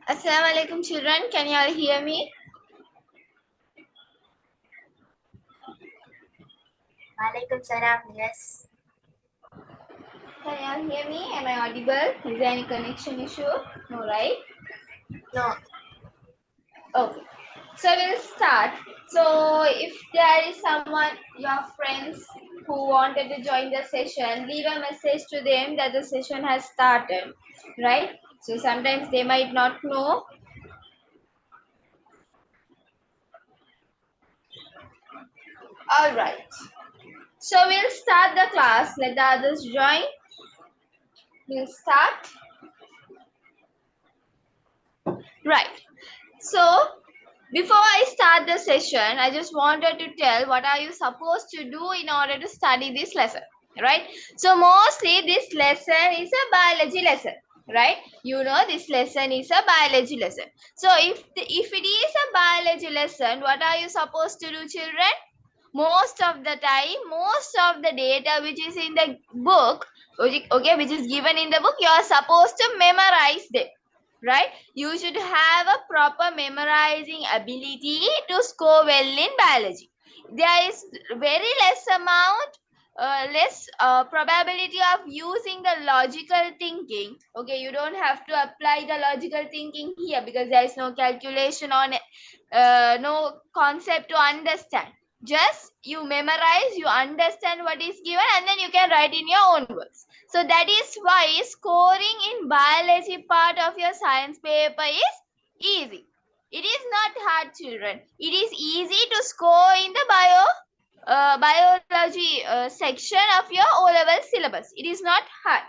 Assalamu alaikum children, can you all hear me? Walaikum salam, yes. Can you all hear me? Am I audible? Is there any connection issue? No, right? No. Okay. So we'll start. So if there is someone, your friends who wanted to join the session, leave a message to them that the session has started, right? So sometimes they might not know. All right. So we'll start the class. Let the others join. We'll start. Right. So before I start the session, I just wanted to tell what are you supposed to do in order to study this lesson, right? So mostly this lesson is a biology lesson, right? You know this lesson is a biology lesson. So if it is a biology lesson, what are you supposed to do, children? Most of the time, most of the data which is in the book, okay, which is given in the book, you are supposed to memorize them, right? You should have a proper memorizing ability to score well in biology. There is very less probability of using the logical thinking. Okay, you don't have to apply the logical thinking here because there is no calculation on it, no concept to understand. Just you memorize, you understand what is given, and then you can write in your own words. So that is why scoring in biology part of your science paper is easy. It is not hard, children. It is easy to score in the biology section of your O-level syllabus. It is not hard.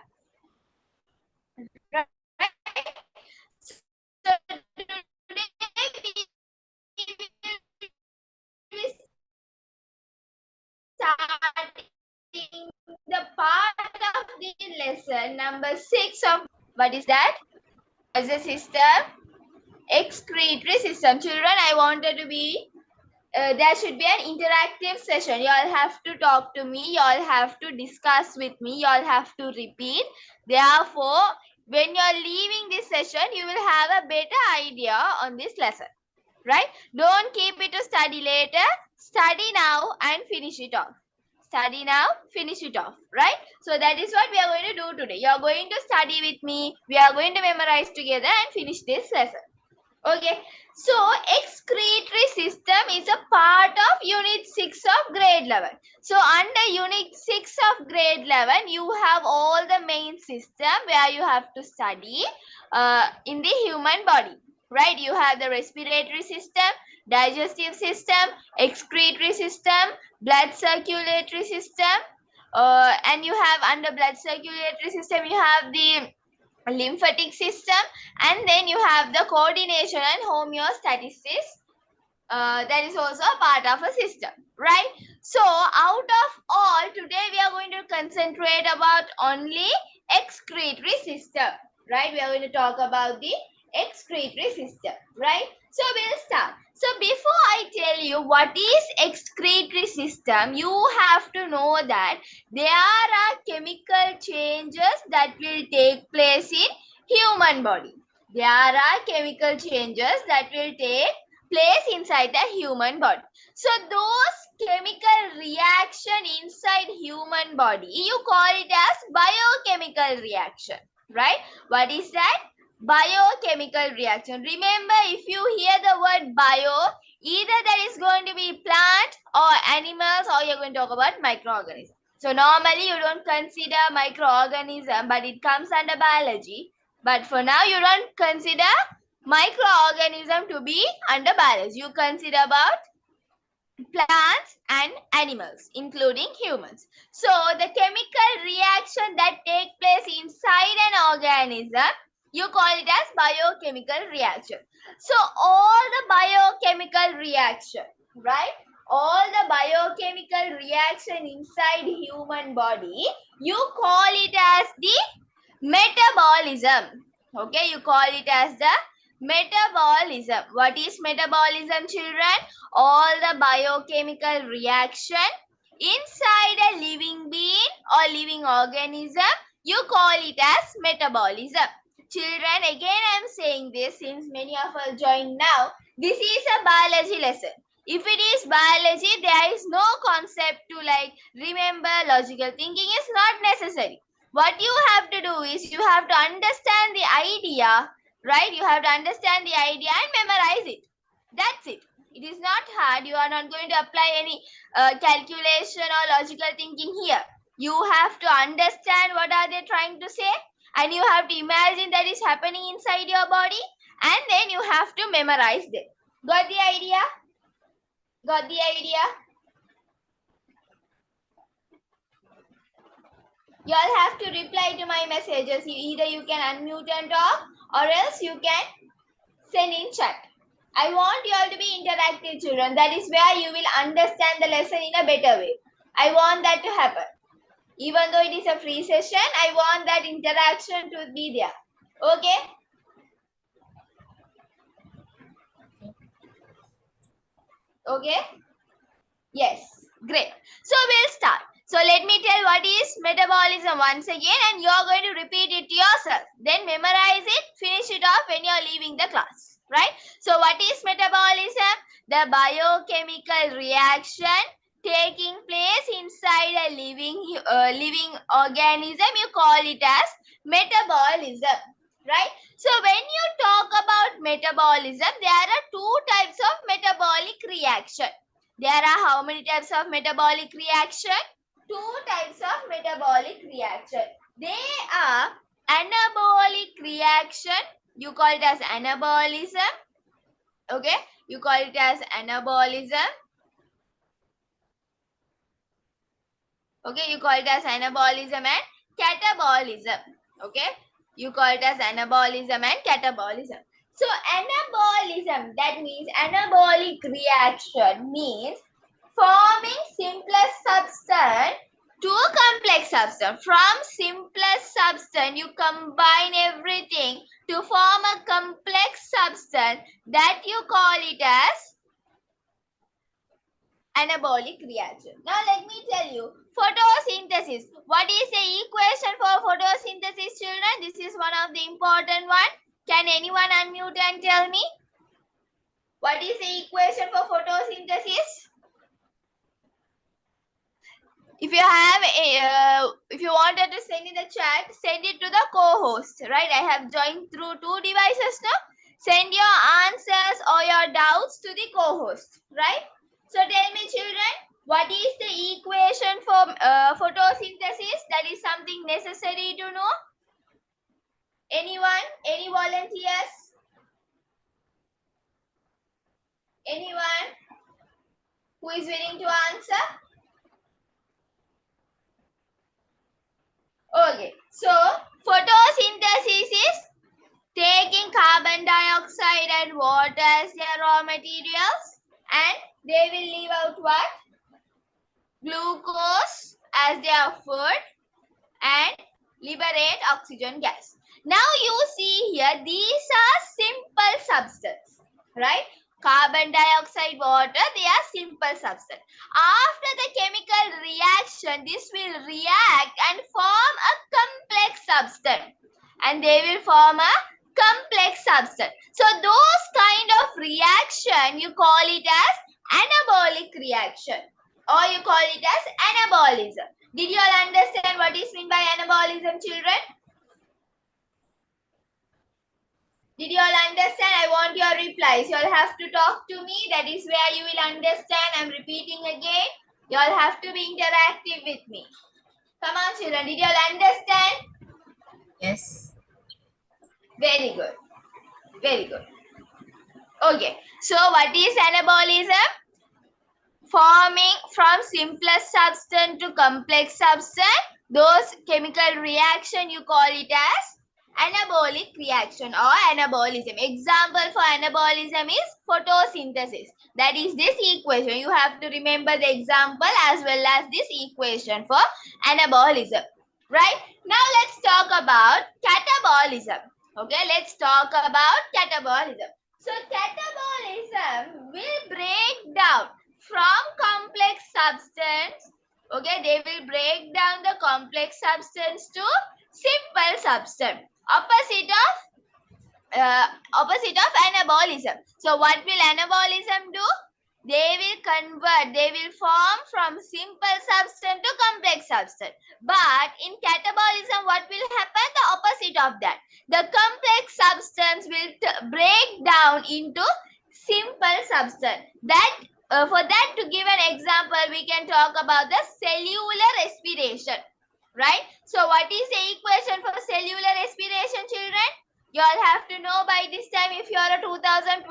Right? So today we will starting the part of the lesson number 6 of what is that? As a system, excretory system. Children, I wanted to be there should be an interactive session. You all have to talk to me. You all have to discuss with me. You all have to repeat. Therefore, when you are leaving this session, you will have a better idea on this lesson. Right? Don't keep it to study later. Study now and finish it off. Study now, finish it off. Right? So that is what we are going to do today. You are going to study with me. We are going to memorize together and finish this lesson. Okay, so excretory system is a part of unit 6 of grade 11. So under unit 6 of grade 11, you have all the main system where you have to study in the human body, right? You have the respiratory system, digestive system, excretory system, blood circulatory system, and you have under blood circulatory system, you have the lymphatic system, and then you have the coordination and homeostasis. That is also a part of a system, right? So out of all, today we are going to concentrate about only excretory system, right? We are going to talk about the excretory system, right? So we'll start. So before I tell you what is excretory system, you have to know that there are chemical changes that will take place in human body. There are chemical changes that will take place inside the human body. So those chemical reaction inside human body, you call it as biochemical reaction, right? What is that? Biochemical reaction. Remember, if you hear the word bio, either that is going to be plant or animals, or you're going to talk about microorganisms. So normally you don't consider microorganism, but it comes under biology. But for now, you don't consider microorganism to be under biology. You consider about plants and animals, including humans. So the chemical reaction that take place inside an organism, you call it as biochemical reaction. So all the biochemical reaction, right? All the biochemical reaction inside human body, you call it as the metabolism. Okay, you call it as the metabolism. What is metabolism, children? All the biochemical reaction inside a living being or living organism, you call it as metabolism. Children, again I am saying this since many of us join now. This is a biology lesson. If it is biology, there is no concept to like remember. Logical thinking is not necessary. What you have to do is you have to understand the idea, right? You have to understand the idea and memorize it. That's it. It is not hard. You are not going to apply any calculation or logical thinking here. You have to understand what are they trying to say, and you have to imagine that is happening inside your body, and then you have to memorize them. Got the idea? Got the idea? You all have to reply to my messages. Either you can unmute and talk, or else you can send in chat. I want you all to be interactive, children. That is where you will understand the lesson in a better way. I want that to happen. Even though it is a free session, I want that interaction to be there. Okay? Okay? Yes. Great. So we'll start. So let me tell what is metabolism once again, and you are going to repeat it to yourself. Then memorize it, finish it off when you are leaving the class. Right? So what is metabolism? The biochemical reaction taking place inside a living organism. You call it as metabolism. Right? So when you talk about metabolism, there are two types of metabolic reaction. There are how many types of metabolic reaction? Two types of metabolic reaction. They are anabolic reaction. You call it as anabolism. Okay. You call it as anabolism. Okay. You call it as anabolism and catabolism. Okay. You call it as anabolism and catabolism. So anabolism, that means anabolic reaction means forming simplest substance to a complex substance. From simplest substance, you combine everything to form a complex substance that you call it as anabolic reaction. Now let me tell you, photosynthesis. What is the equation for photosynthesis, children? This is one of the important one. Can anyone unmute and tell me? What is the equation for photosynthesis? If you have if you wanted to send in the chat, send it to the co-host, right? I have joined through two devices now. Send your answers or your doubts to the co-host, right? So tell me, children, what is the equation for photosynthesis? That is something necessary to know. Anyone? Any volunteers? Anyone who is willing to answer? Okay, so photosynthesis is taking carbon dioxide and water as their raw materials, and they will leave out what? Glucose as their food and liberate oxygen gas. Now you see here, these are simple substances, right? Carbon dioxide, water, they are simple substance. After the chemical reaction, this will react and form a complex substance, and they will form a complex substance. So those kind of reaction, you call it as anabolic reaction, or you call it as anabolism. Did you all understand what is meant by anabolism, children? Did you all understand? I want your replies. You all have to talk to me. That is where you will understand. I'm repeating again. You all have to be interactive with me. Come on, children. Did you all understand? Yes. Very good. Very good. Okay. So what is anabolism? Forming from simplest substance to complex substance. Those chemical reaction, you call it as anabolic reaction or anabolism. Example for anabolism is photosynthesis. That is this equation. You have to remember the example as well as this equation for anabolism. Right? Now let's talk about catabolism. Okay, let's talk about catabolism. So catabolism will break down from complex substance. Okay, they will break down the complex substance to simple substance. Opposite of anabolism. So what will anabolism do? They will form from simple substance to complex substance. But in catabolism, what will happen? The opposite of that. The complex substance will break down into simple substance. For that, to give an example, we can talk about the cellular respiration. Right? So what is the equation for cellular respiration, children? You all have to know by this time if you are a 2025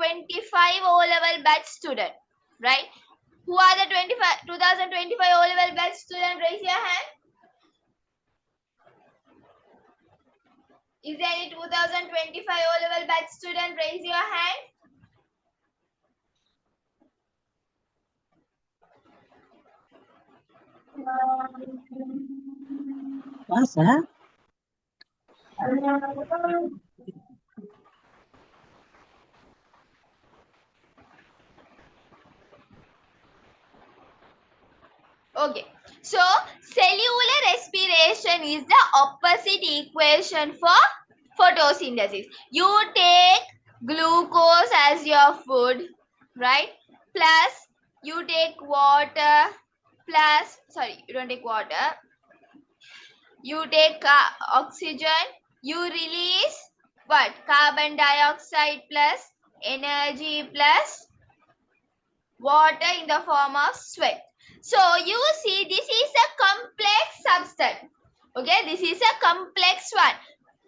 O-level batch student. Right? Who are the 2025 O-level batch student? Raise your hand. Is there any 2025 O-level batch student? Raise your hand. Masa? Okay. So, cellular respiration is the opposite equation for photosynthesis. You take glucose as your food, right? Plus, you take water, plus, sorry, you don't take water. You take oxygen, you release what? Carbon dioxide plus energy plus water in the form of sweat. So you see, this is a complex substance. Okay, this is a complex one.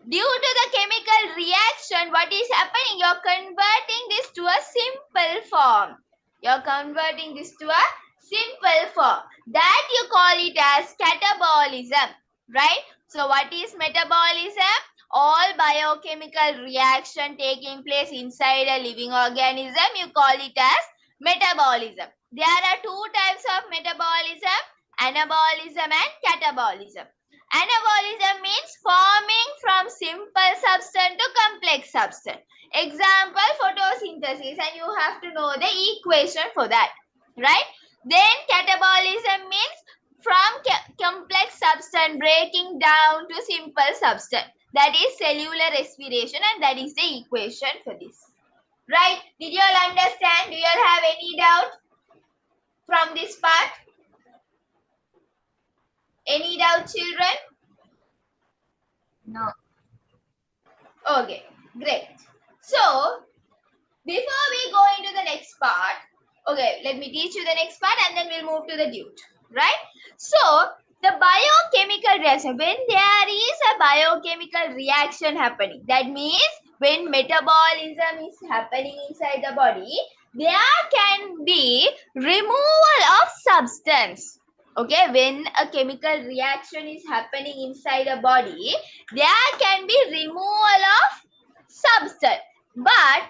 Due to the chemical reaction, what is happening? You're converting this to a simple form. You're converting this to a simple form. That you call it as catabolism, right? So what is metabolism? All biochemical reaction taking place inside a living organism, you call it as metabolism. There are two types of metabolism, anabolism and catabolism. Anabolism means forming from simple substance to complex substance. Example, photosynthesis, and you have to know the equation for that, right? Then catabolism means from complex substance breaking down to simple substance. That is cellular respiration, and that is the equation for this. Right? Did you all understand? Do you all have any doubt from this part? Any doubt, children? No. Okay, great. So, before we go into the next part, okay, let me teach you the next part and then we'll move to the dude, right? So, the biochemical reaction, when there is a biochemical reaction happening, that means when metabolism is happening inside the body, there can be removal of substance. Okay, when a chemical reaction is happening inside a body, there can be removal of substance. But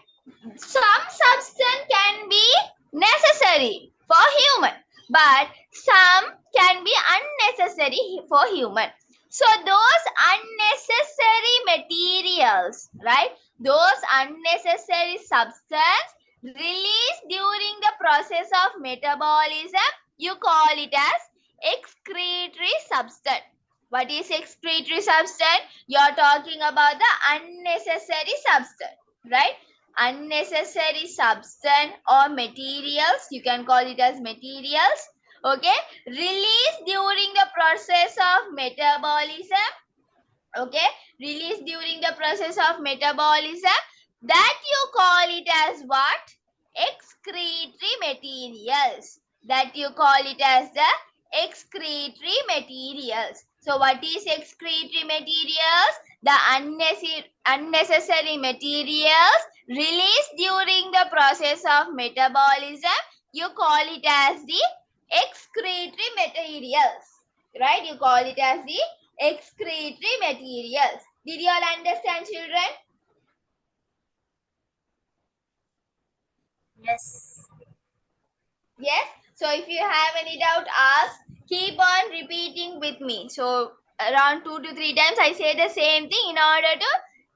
some substance can be necessary for human, but some can be unnecessary for human. So those unnecessary materials, right? Those unnecessary substance released during the process of metabolism, you call it as excretory substance. What is excretory substance? You are talking about the unnecessary substance, right? Unnecessary substance or materials, you can call it as materials, okay, released during the process of metabolism, okay, released during the process of metabolism, that you call it as what? Excretory materials. That you call it as the excretory materials. So what is excretory materials? The unnecessary materials released during the process of metabolism, you call it as the excretory materials, right? You call it as the excretory materials. Did you all understand, children? Yes. Yes. So if you have any doubt, ask. Keep on repeating with me. So around 2 to 3 times I say the same thing in order to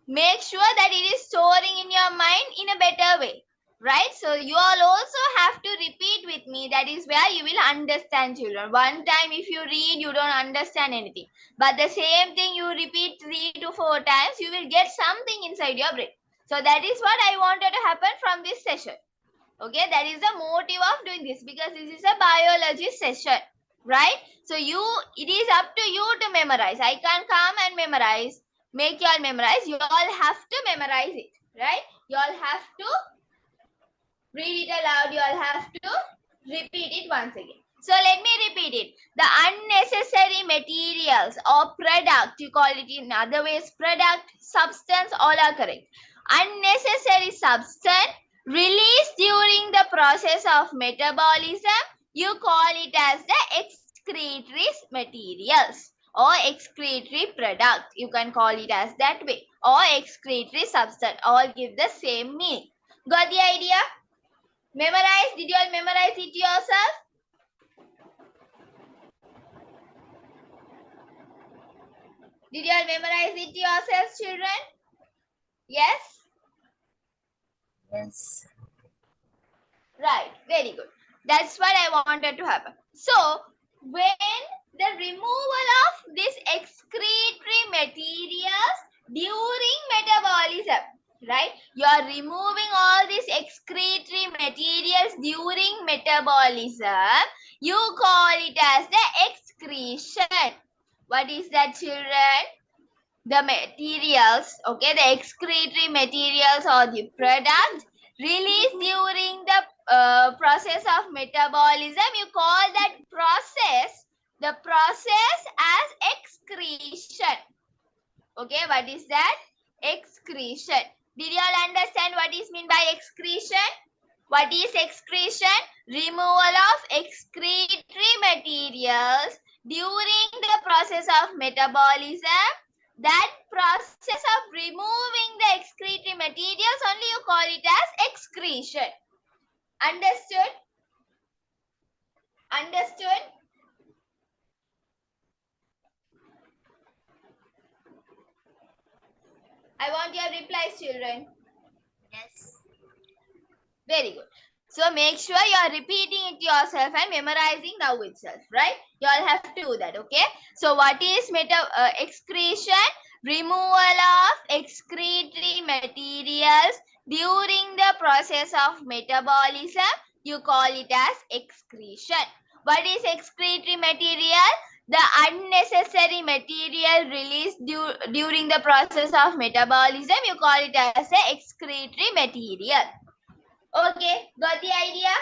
make sure that it is storing in your mind in a better way. Right? So you all also have to repeat with me me. That is where you will understand, children. One time if you read, you don't understand anything. But the same thing you repeat 3 to 4 times, you will get something inside your brain. So that is what I wanted to happen from this session. Okay, that is the motive of doing this, because this is a biology session, right? So it is up to you to memorize. I can't come and memorize, make you all memorize. You all have to memorize it, right? You all have to read it aloud. You all have to repeat it once again. So let me repeat it. The unnecessary materials or product, you call it in other ways, product, substance, all are correct. Unnecessary substance released during the process of metabolism, you call it as the excretory materials or excretory product. You can call it as that way, or excretory substance. All give the same meaning. Got the idea? Memorize? Did you all memorize it yourself? Did you all memorize it yourselves, children? Yes? Yes. Right. Very good. That's what I wanted to happen. So, when the removal of this excretory materials during metabolism, right? You are removing all these excretory materials during metabolism. You call it as the excretion. What is that, children? The materials, okay, the excretory materials or the product released during the process of metabolism, you call that process, the process as excretion. Okay, what is that? Excretion. Did you all understand what is meant by excretion? What is excretion? Removal of excretory materials during the process of metabolism. That process of removing the excretory materials only you call it as excretion. Understood? Understood? I want your replies, children. Yes. Very good. So make sure you are repeating it yourself and memorizing now itself, right? You all have to do that, okay? So what is excretion? Removal of excretory materials during the process of metabolism. You call it as excretion. What is excretory material? The unnecessary material released during the process of metabolism. You call it as a excretory material. Okay, got the idea?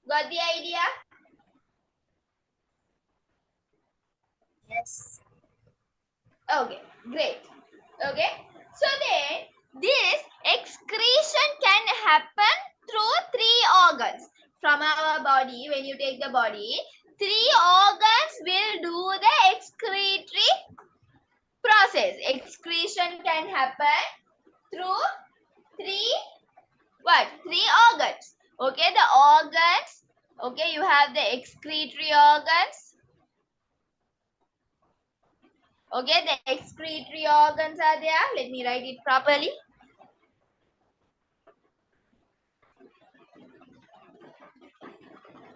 Got the idea? Yes. Okay, great. Okay, so then this excretion can happen through 3 organs. From our body, when you take the body, 3 organs will do the excretory process. Excretion can happen through 3 organs. Okay, the organs. Okay, you have the excretory organs. Okay, the excretory organs are there. Let me write it properly.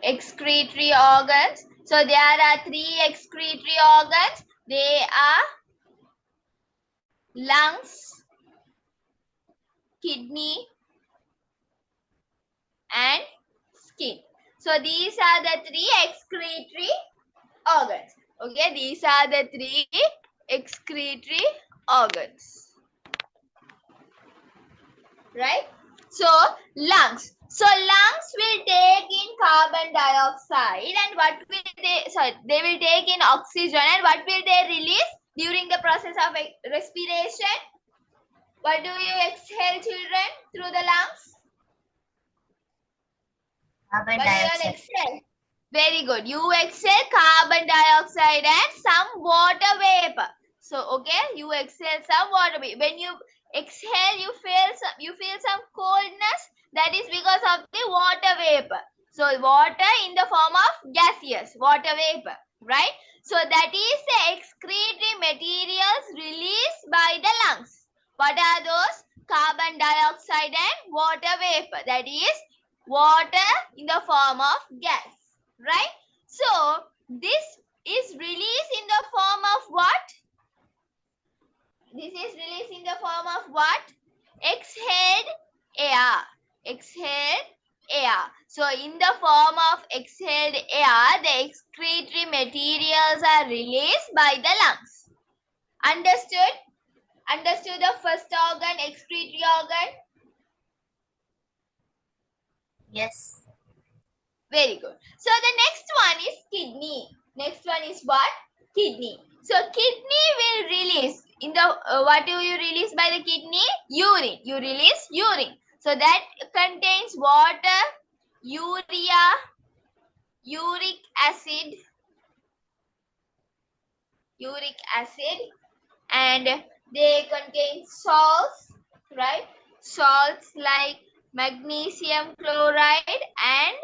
Excretory organs. So there are 3 excretory organs. They are lungs, kidney, and skin. So these are the 3 excretory organs. Okay, these are the 3 excretory organs. Right? So lungs. So lungs will take in carbon dioxide, and what will they will take in oxygen, and what will they release during the process of respiration? What do you exhale, children, through the lungs? Carbon What do you all dioxide. exhale? Very good. You exhale carbon dioxide and some water vapor. So, okay, you exhale some water vapor. When you exhale, you feel some coldness. That is because of the water vapor. So, water in the form of gaseous water vapor, right? So, that is the excretory materials released by the lungs. What are those? Carbon dioxide and water vapor. That is water in the form of gas, right? So this is released in the form of what? This is released in the form of what? Exhaled air. Exhaled air. So in the form of exhaled air, the excretory materials are released by the lungs. Understood? Understood the first organ, excretory organ? Yes. Very good. So the next one is kidney. Next one is what? Kidney. So kidney will release in the what do you release by the kidney? Urine. You release urine. So that contains water, urea, uric acid, and they contain salts, right? Salts like magnesium chloride and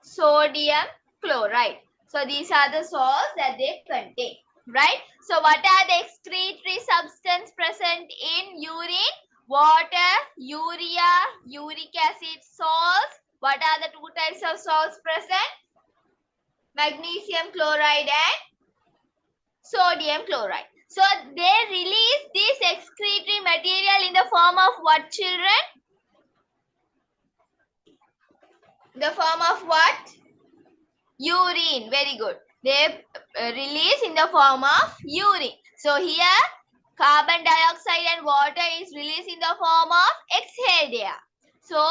sodium chloride. So these are the salts that they contain, right? So what are the excretory substance present in urine? Water, urea, uric acid, salts. What are the two types of salts present? Magnesium chloride and sodium chloride. So they release this excretory material in the form of what, children? The form of what? Urine. Very good. They release in the form of urine. So here carbon dioxide and water is released in the form of exhaled air. So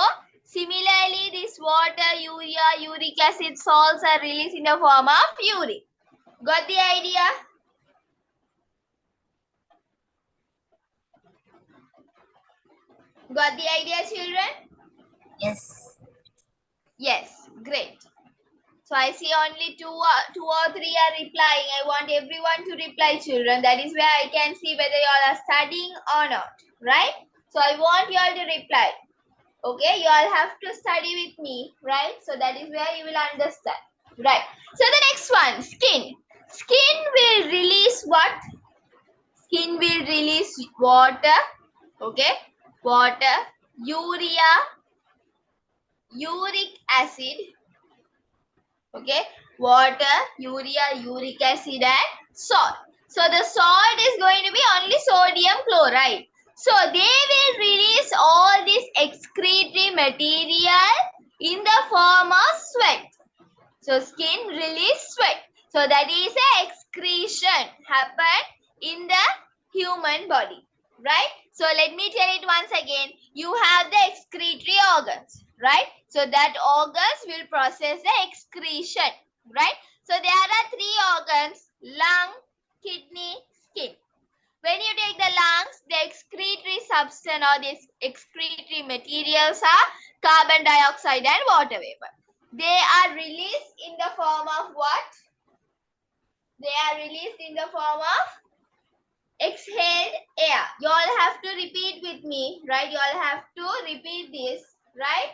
similarly this water, urea, uric acid, salts are released in the form of urine. Got the idea? Got the idea, children? Yes. Yes. Great. So I see only two or three are replying. I want everyone to reply, children. That is where I can see whether you all are studying or not. Right? So I want you all to reply. Okay? You all have to study with me. Right? So that is where you will understand. Right. So the next one, skin. Skin will release what? Skin will release water. Okay? Water, urea, uric acid. Okay, water, urea, uric acid and salt. So the salt is going to be only sodium chloride. So they will release all this excretory material in the form of sweat. So skin release sweat. So that is a excretion happen in the human body. Right? So let me tell it once again. You have the excretory organs. Right? So that organs will process the excretion. Right? So there are three organs: lung, kidney, skin. When you take the lungs, the excretory substance or the excretory materials are carbon dioxide and water vapor. They are released in the form of what? They are released in the form of exhaled air. You all have to repeat with me, right? You all have to repeat this, right?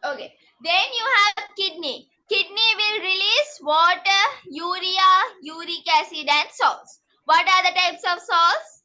Okay. Then you have kidney. Kidney will release water, urea, uric acid and salts. What are the types of salts?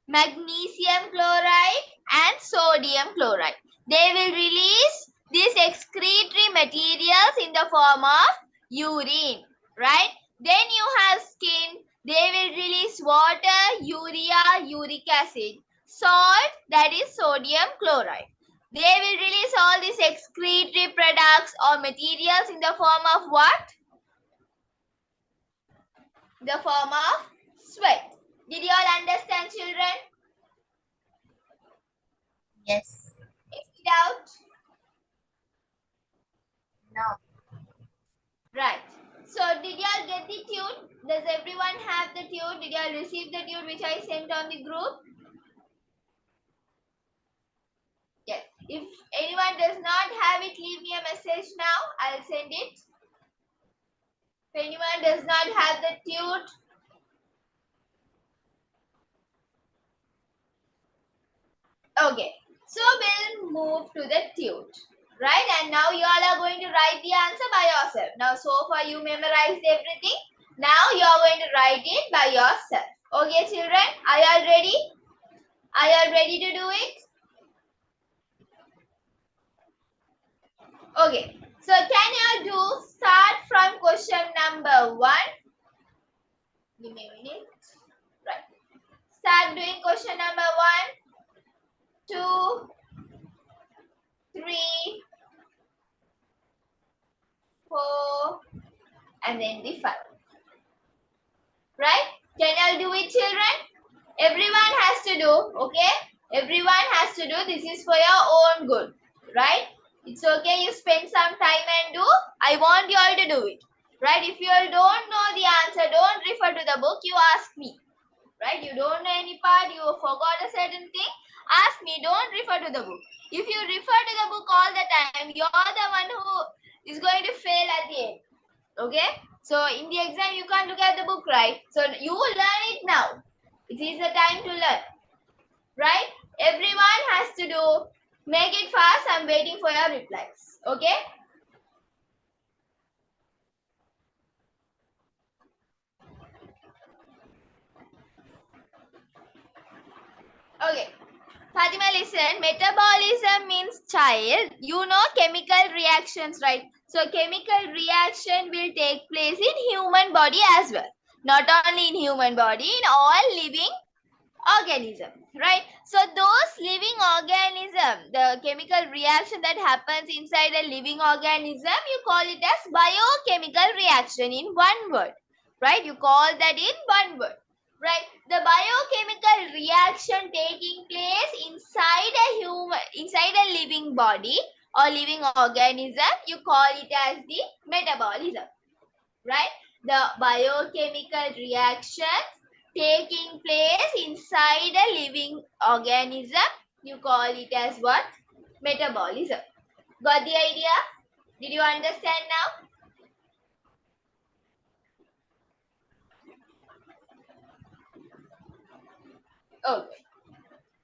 Magnesium chloride and sodium chloride. They will release these excretory materials in the form of urine, right? Then you have skin. They will release water, urea, uric acid, salt, that is sodium chloride. They will release all these excretory products or materials in the form of what? The form of sweat. Did you all understand, children? Yes. Is it out? No. Right. So did y'all get the tune? Does everyone have the tune? Did y'all receive the tune which I sent on the group? Yes. If anyone does not have it, leave me a message now. I'll send it. If anyone does not have the tune, okay. So we'll move to the tune. Right? And now you all are going to write the answer by yourself. Now so far you memorized everything. Now you are going to write it by yourself. Okay, children? Are you all ready? Are you all ready to do it? Okay. So can you do start from question number 1? Give me a minute. Right. Start doing question number 1, 2, 3, 4, and then the 5. Right? Can you do it, children? Everyone has to do, okay? Everyone has to do. This is for your own good. Right? It's okay you spend some time and do. I want you all to do it. Right? If you all don't know the answer, don't refer to the book. You ask me. Right? You don't know any part, you forgot a certain thing, ask me, don't refer to the book. If you refer to the book all the time, you're the one who is going to fail at the end. Okay? So in the exam, you can't look at the book, right? So you will learn it now. It is the time to learn. Right? Everyone has to do. Make it fast. I'm waiting for your replies. Okay? Okay. Fatima, listen. Metabolism means child. You know chemical reactions, right? So chemical reaction will take place in human body as well. Not only in human body, in all living organism, right? So those living organism, the chemical reaction that happens inside a living organism, you call it as biochemical reaction in one word, right? You call that in one word, right? The biochemical reaction taking place inside a human, inside a living body or living organism, you call it as the metabolism, right? The biochemical reactions taking place inside a living organism, you call it as what? Metabolism. Got the idea? Did you understand now? Okay.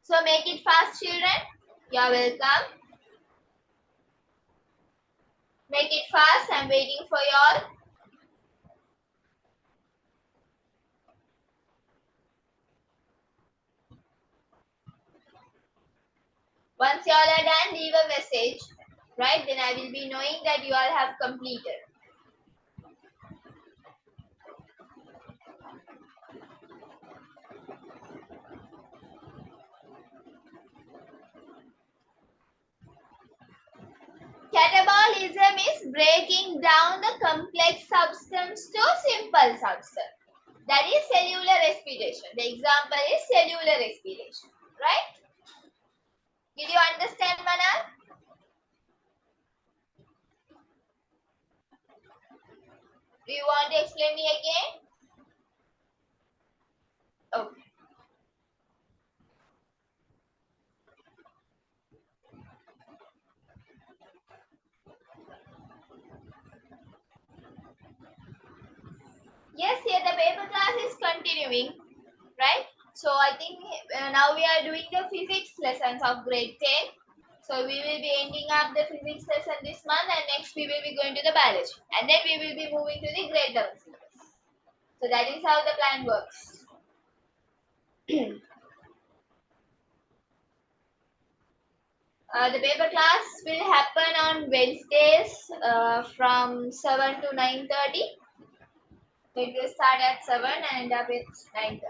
So make it fast, children. You are welcome. Make it fast. I'm waiting for you all. Once you all are done, leave a message. Right? Then I will be knowing that you all have completed. Catabolism is breaking down the complex substance to simple substance. That is cellular respiration. The example is cellular respiration. Right? Did you understand, Manal? Do you want to explain me again? Okay. Yes, here the paper class is continuing. Right? So I think now we are doing the physics lessons of grade 10. So we will be ending up the physics lesson this month and next we will be going to the biology. And then we will be moving to the grade 11 syllabus. So that is how the plan works. The paper class will happen on Wednesdays from 7 to 9:30. It will start at 7 and end up at 9:30.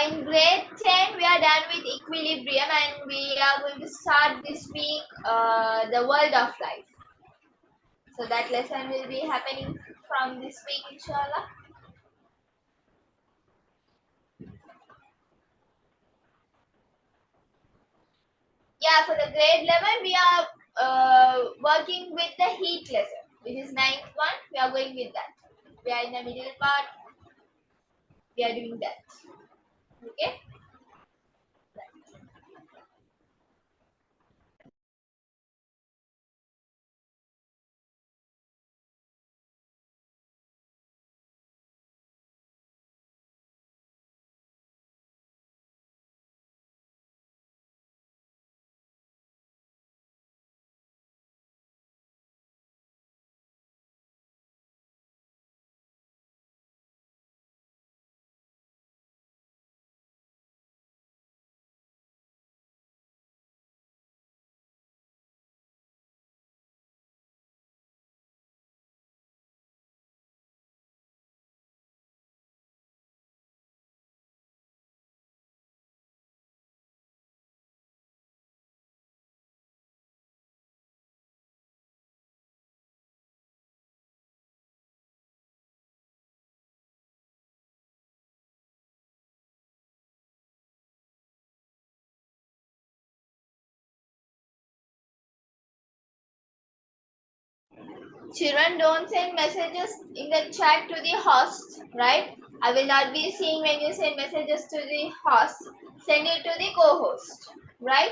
In grade 10, we are done with equilibrium and we are going to start this week the world of life. So that lesson will be happening from this week, inshallah. Yeah, for the grade 11, we are working with the heat lesson, which is ninth one. We are going with that. We are in the middle part. We are doing that. Okay. Children, don't send messages in the chat to the host, right? I will not be seeing when you send messages to the host. Send it to the co-host, right?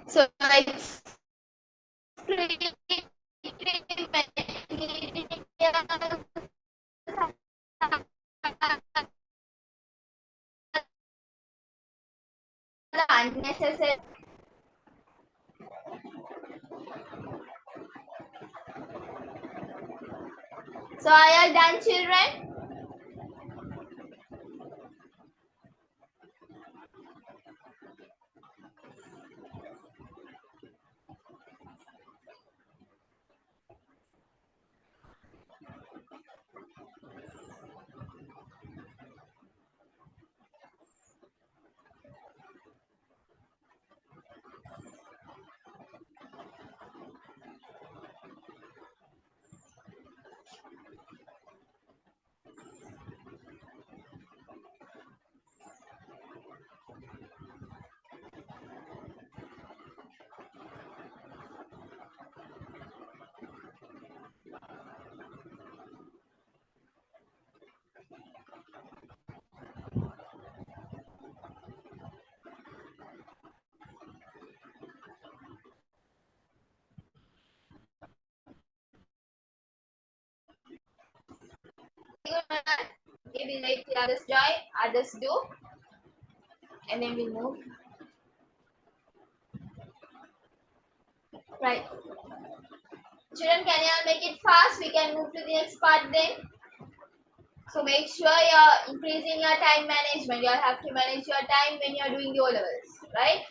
So it's unnecessary. So are you done, children? Okay, we let the others join, others do, and then we move. Right. Children, can you all make it fast? We can move to the next part then. So make sure you're increasing your time management. You all have to manage your time when you're doing the O levels, right?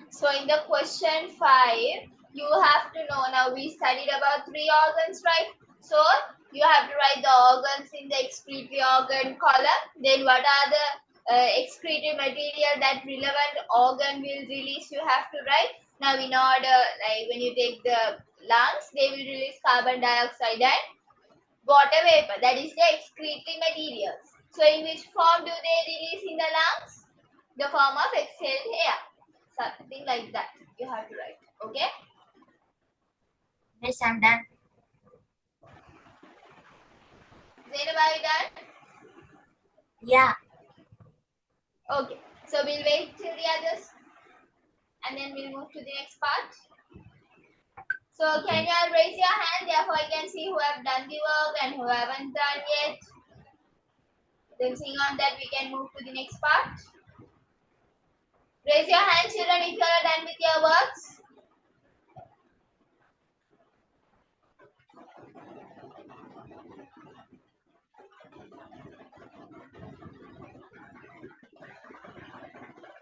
So in the question 5, you have to know, now we studied about 3 organs, right? So you have to write the organs in the excretory organ column. Then what are the excretory material that relevant organ will release, you have to write. Now in order, like when you take the lungs, they will release carbon dioxide and water vapor. That is the excretory materials. So in which form do they release in the lungs? The form of exhaled air. Something like that you have to write. Okay? Yes, I'm done. Zainab, are you done? Yeah. Okay. So we'll wait till the others and then we'll move to the next part. So can you all raise your hand? Therefore I can see who have done the work and who haven't done yet. Then seeing on that we can move to the next part. Raise your hand children if you are done with your works.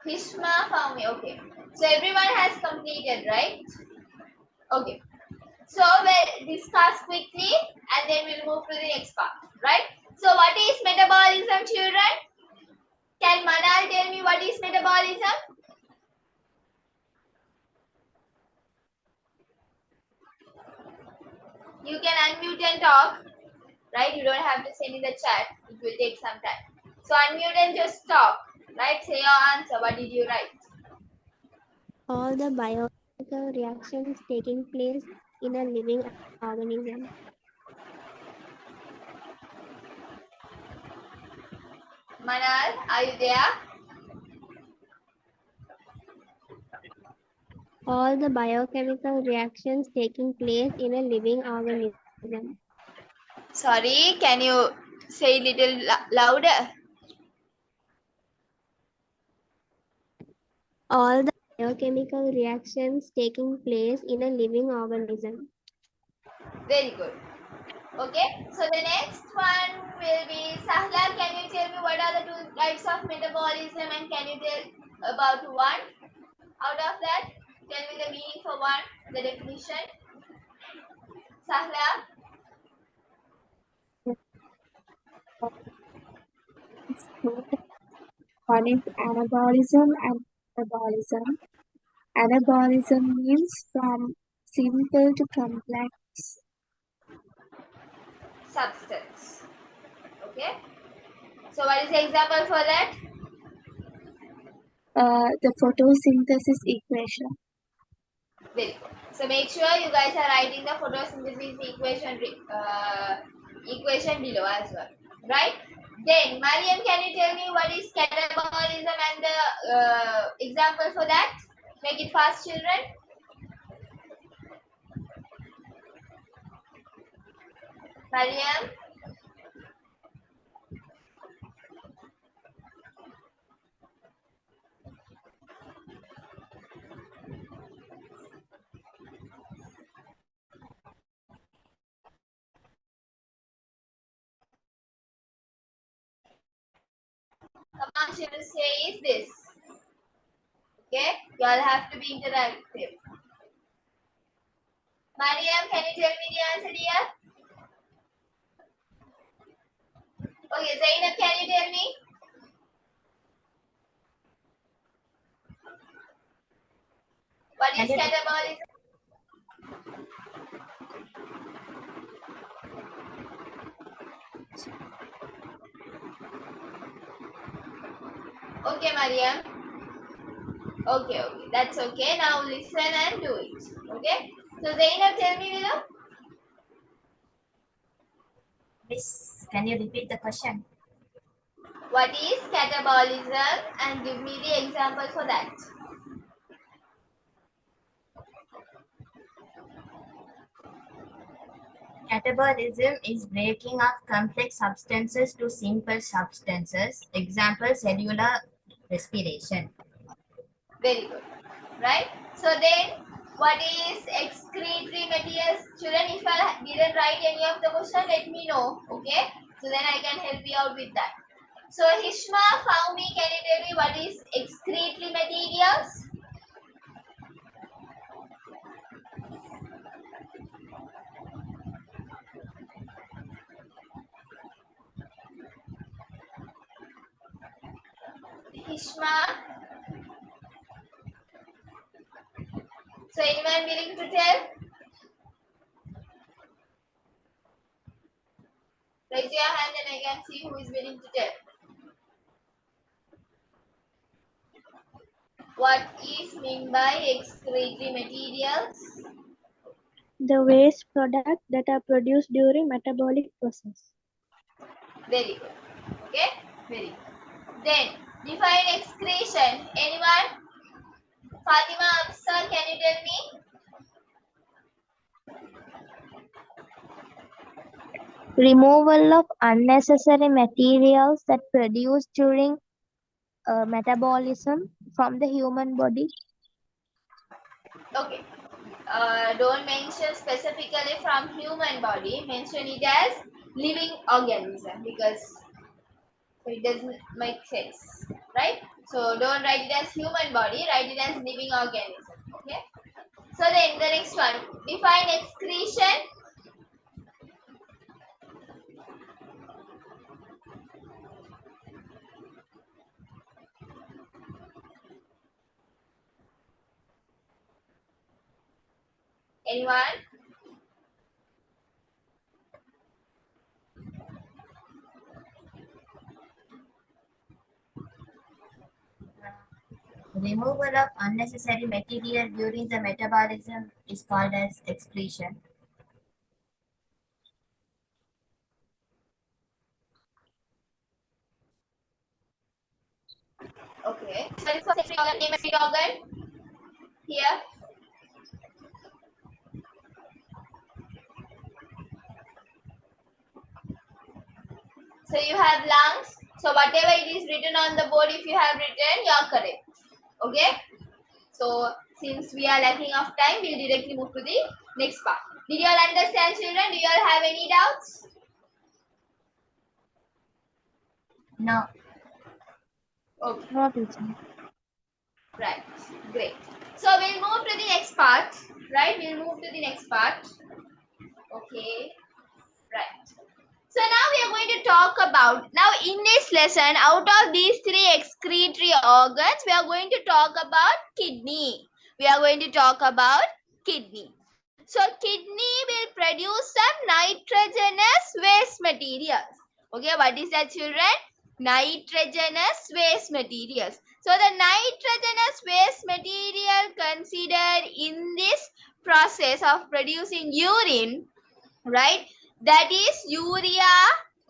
Hishma found me. Okay. So everyone has completed, right? Okay. So we'll discuss quickly and then we'll move to the next part, right? So what is metabolism, children? Can Manal tell me what is metabolism? You can unmute and talk, right? You don't have to send in the chat. It will take some time. So unmute and just talk, right? Say your answer. What did you write? All the biochemical reactions taking place in a living organism. Manal, are you there? All the biochemical reactions taking place in a living organism. Sorry, can you say a little louder? All the biochemical reactions taking place in a living organism. Very good. Okay, so the next one will be Sahla. Can you tell me what are the two types of metabolism and can you tell about one out of that? Tell me the meaning for one, the definition. Sahla, One is anabolism and metabolism. Anabolism means from simple to complex. substance. Okay, so what is the example for that? The photosynthesis equation. Very good. So make sure you guys are writing the photosynthesis equation below as well, right? Then, Mariam, can you tell me what is catabolism and the example for that? Make it fast, children. Mariam, come on, children, say is this. Okay, you all have to be interactive. Mariam, can you tell me the answer, dear? Okay, Zainab, can you tell me? What is catabolism? Okay, Mariam. Okay, that's okay. Now listen and do it. Okay. So Zainab, tell me below. Miss, can you repeat the question? What is catabolism and give me the example for that. Catabolism is breaking of complex substances to simple substances. Example, cellular respiration. Very good. Right? So then what is excretory materials? Children, if I didn't write any of the question, let me know. Okay? So then I can help you out with that. So Hishma, Faumi, can you tell me what is excretory materials? Hishma. So anyone willing to tell? Raise your hand and I can see who is willing to tell. What is meant by excretory materials? The waste products that are produced during metabolic process. Very good. Okay? Very good. Then, Define excretion. Anyone? Fatima, Afsar, can you tell me? Removal of unnecessary materials that produced during metabolism from the human body. Okay. Don't mention specifically from human body. Mention it as living organism because it doesn't make sense, right? So don't write it as human body. Write it as living organism. Okay. So then the next one. Define excretion. Anyone? Removal of unnecessary material during the metabolism is called as excretion. Okay. So for sensory organ, name a sensory organ here. So you have lungs. So whatever it is written on the board, if you have written, you are correct. Okay. So since we are lacking of time, we'll directly move to the next part. Did you all understand, children? Do you all have any doubts? No. Okay. No, teacher. Right. Great. So we'll move to the next part. Right. We'll move to the next part. Okay. Right. So now we are going to talk about, now in this lesson, out of these three excretory organs, we are going to talk about kidney. We are going to talk about kidney. So kidney will produce some nitrogenous waste materials. Okay, what is that, children? Nitrogenous waste materials. So the nitrogenous waste material considered in this process of producing urine, right? That is urea,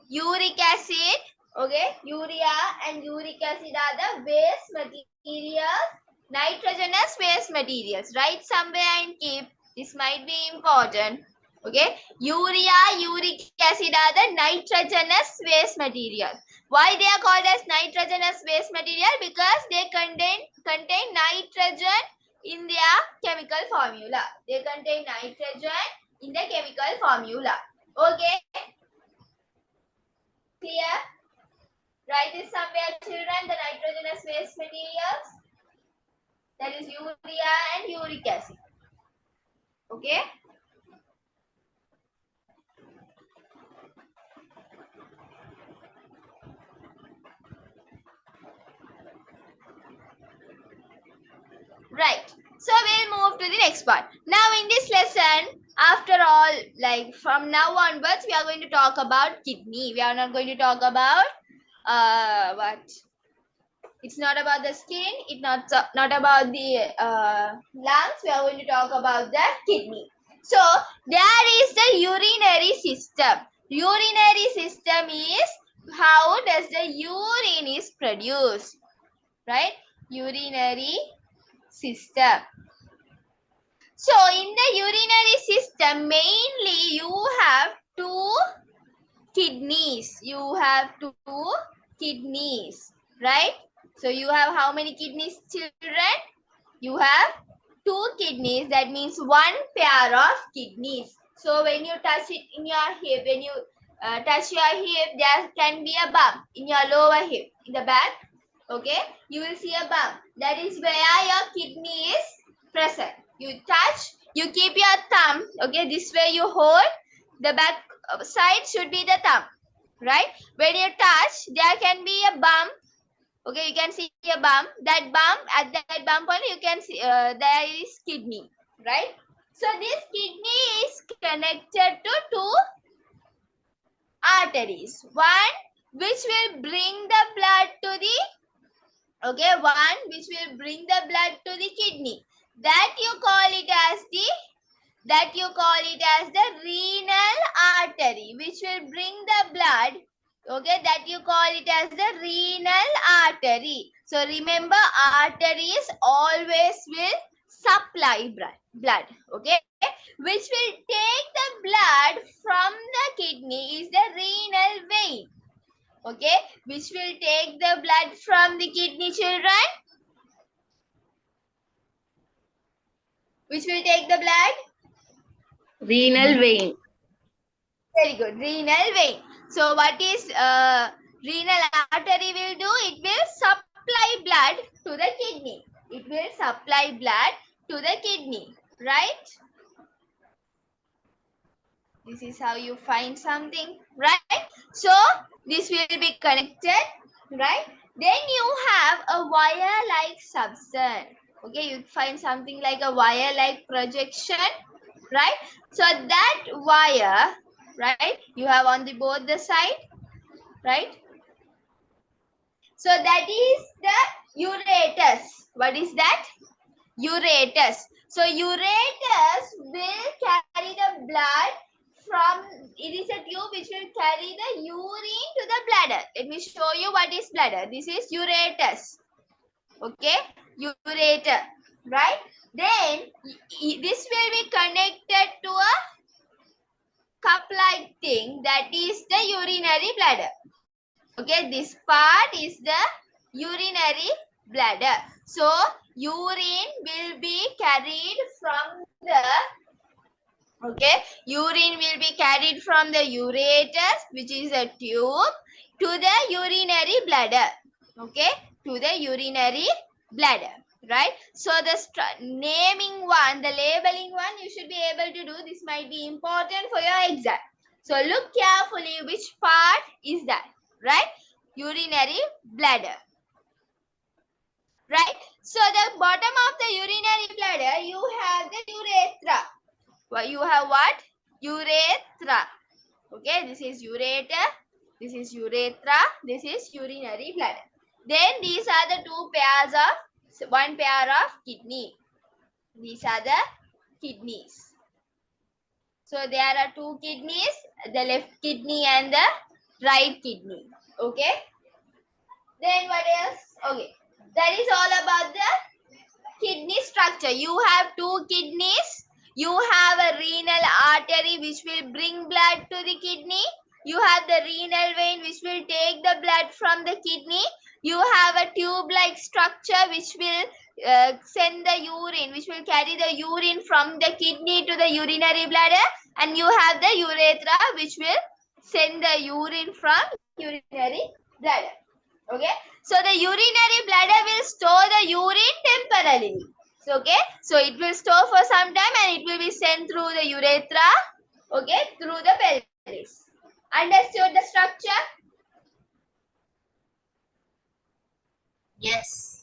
uric acid. Okay, urea and uric acid are the waste materials, nitrogenous waste materials. Write somewhere and keep. This might be important. Okay, urea, uric acid are the nitrogenous waste materials. Why they are called as nitrogenous waste material? Because they contain nitrogen in their chemical formula. They contain nitrogen in the chemical formula. Okay, clear? Write this somewhere, children. The nitrogenous waste materials, that is urea and uric acid. Okay. Right. So we'll move to the next part. Now in this lesson, after all, like from now onwards, we are going to talk about kidney. We are not going to talk about what? It's not about the skin. It's not about the lungs. We are going to talk about the kidney. So there is the urinary system. Urinary system is how does the urine is produced, right? Urinary system. So in the urinary system, mainly you have two kidneys. You have two kidneys, right? So you have how many kidneys, children? You have two kidneys. That means one pair of kidneys. So when you touch it in your hip, when you touch your hip, there can be a bump in your lower hip, in the back. Okay, you will see a bump. That is where your kidney is present. You touch, you keep your thumb. Okay, this way you hold. The back side should be the thumb, right? When you touch, there can be a bump. Okay, you can see a bump. That bump, at that bump only you can see there is kidney, right? So this kidney is connected to two arteries. One which will bring the blood to the, okay, one which will bring the blood to the kidney. That you call it as the renal artery, which will bring the blood Okay, that you call it as the renal artery. So remember, arteries always will supply blood. Okay, which will take the blood from the kidney is the renal vein. Okay, which will take the blood from the kidney, children? Which will take the blood? Renal vein. Very good, renal vein. So what is renal artery will do? It will supply blood to the kidney. It will supply blood to the kidney, right? This is how you find something, right? So this will be connected, right? Then you have a wire-like substance. Okay, you find something like a wire-like projection, right? So that wire, right, you have on the both the side, right? So that is the uretus. What is that? Uretus. So uretus will carry the blood from, it is a tube which will carry the urine to the bladder. Let me show you what is bladder. This is uretus. Okay, ureter, right? Then this will be connected to a cup-like thing, that is the urinary bladder. Okay, this part is the urinary bladder. So urine will be carried from the, okay, urine will be carried from the ureter, which is a tube, to the urinary bladder. Okay, to the urinary bladder, right? So the naming one, the labeling one, you should be able to do. This might be important for your exam. So look carefully which part is that, right? Urinary bladder, right? So the bottom of the urinary bladder, you have the urethra. Well, you have what? Urethra. Okay, this is ureter, this is urethra, this is urinary bladder. Then these are the two pairs of, one pair of kidney. These are the kidneys. So there are two kidneys, the left kidney and the right kidney. Okay. Then what else? Okay. That is all about the kidney structure. You have two kidneys. You have a renal artery which will bring blood to the kidney. You have the renal vein which will take the blood from the kidney. You have a tube-like structure which will send the urine, which will carry the urine from the kidney to the urinary bladder. And you have the urethra which will send the urine from urinary bladder. Okay, so the urinary bladder will store the urine temporarily. So, okay, so it will store for some time and it will be sent through the urethra, okay, through the pelvis. Understood the structure? Yes.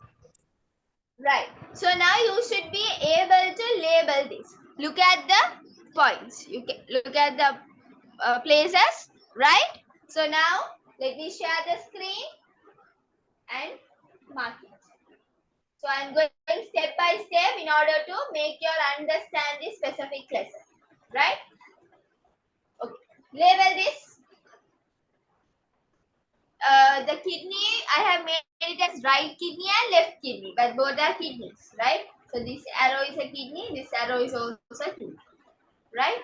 Right. So now you should be able to label this. Look at the points. You can look at the places, right? So now let me share the screen and mark it. So I am going step by step in order to make you understand this specific lesson, right? Okay. Label this. The kidney, I have made it as right kidney and left kidney, but both are kidneys, right? So this arrow is a kidney, this arrow is also a kidney, right?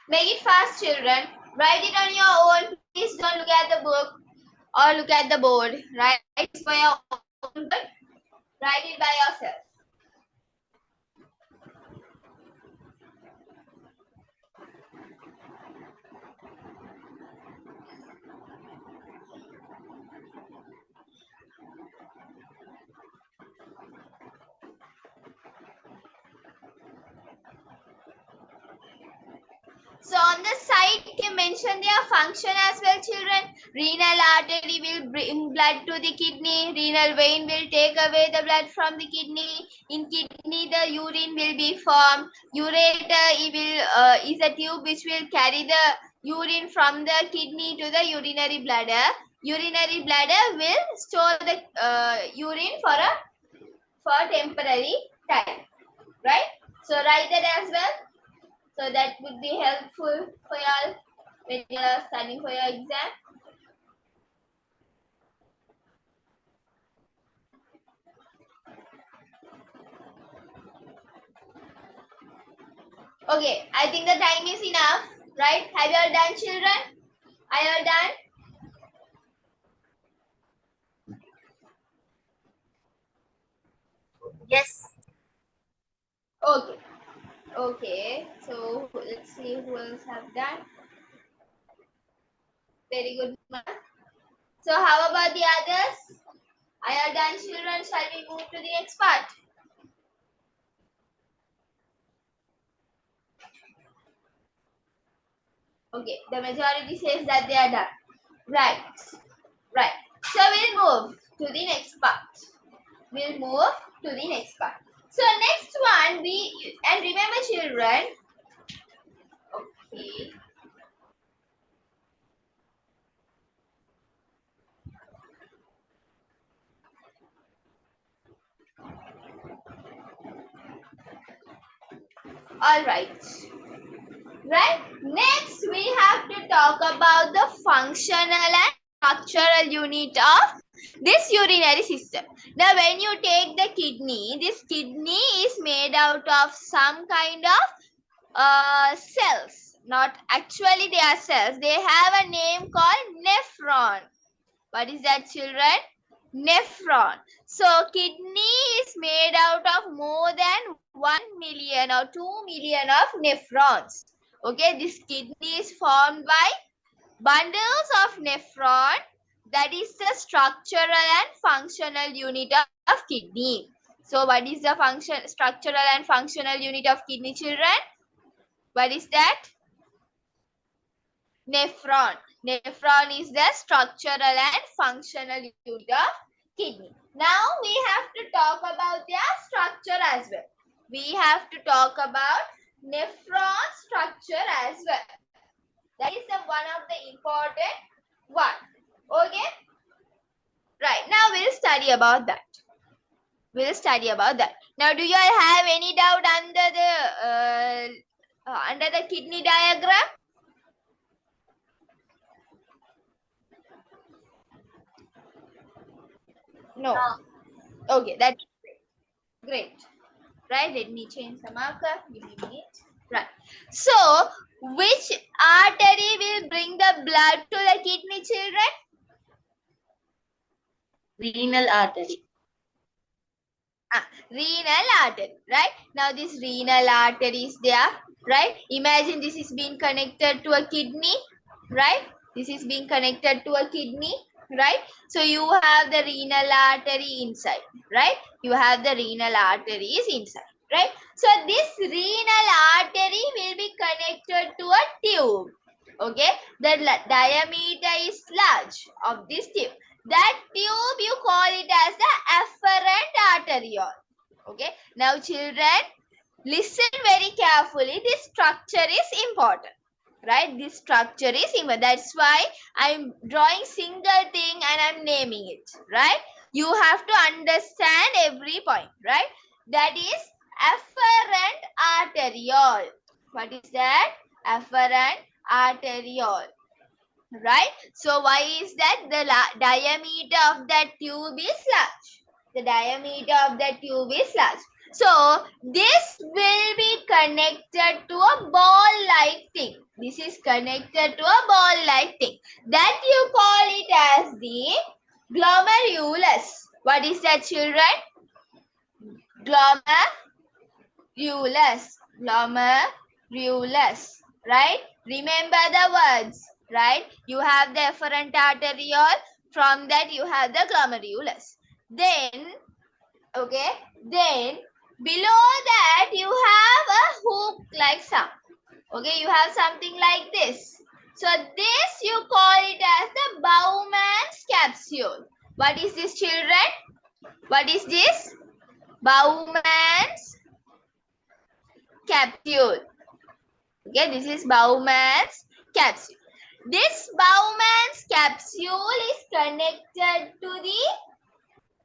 Make it fast, children. Write it on your own. Please don't look at the book or look at the board. Write it for your own good. Write it by yourself. So on the side, you mention their function as well, children. Renal artery will bring blood to the kidney. Renal vein will take away the blood from the kidney. In kidney, the urine will be formed. Ureter is a tube which will carry the urine from the kidney to the urinary bladder. Urinary bladder will store the urine for temporary time, right? So write that as well. So that would be helpful for y'all when you are studying for your exam. Okay, I think the time is enough, right? Have you all done, children? Are you all done? Yes. Okay. Okay. So let's see who else have done. Very good. So how about the others? Are you all done, children? Shall we move to the next part? Okay. The majority says that they are done. Right. Right. So we'll move to the next part. We'll move to the next part. So next one, and remember, children. Okay. All right. Right. Next, we have to talk about the functional and structural unit of this urinary system. Now, when you take the kidney, this kidney is made out of some kind of cells. Not actually they are cells. They have a name called nephron. What is that, children? Nephron. So kidney is made out of more than 1 million or 2 million of nephrons. Okay, this kidney is formed by bundles of nephron. That is the structural and functional unit of kidney. So what is the structural and functional unit of kidney, children? What is that? Nephron. Nephron is the structural and functional unit of kidney. Now we have to talk about their structure as well. We have to talk about nephron structure as well. That is one of the important one. Okay? Right. Now we'll study about that. We'll study about that. Now, do you all have any doubt under the kidney diagram? No. Okay, that's great. Right, let me change the marker. Give me a minute. Right. So, which artery will bring the blood to the kidney, children? Renal artery. Renal artery, right? Now, this renal artery is there, right? Imagine this is being connected to a kidney, right? This is being connected to a kidney, right? So, you have the renal artery inside, right? You have the renal arteries inside, right? So, this renal artery will be connected to a tube, okay? The diameter is large of this tube. That tube you call it as the afferent arteriole. Okay. Now children, listen very carefully. This structure is important. Right? This structure is important. That's why I'm drawing single thing and I'm naming it. Right? You have to understand every point. Right? That is afferent arteriole. What is that? Afferent arteriole. Right? So why is that? The diameter of that tube is large. The diameter of that tube is large. So this will be connected to a ball-like thing. This is connected to a ball-like thing. That you call it as the glomerulus. What is that, children? Glomerulus. Glomerulus. Right? Remember the words. Right? You have the afferent arteriole. From that you have the glomerulus. Then, okay, then below that you have a hook like some. Okay, you have something like this. So this you call it as the Bowman's capsule. What is this, children? What is this? Bowman's capsule. Okay, this is Bowman's capsule. This Bowman's capsule is connected to the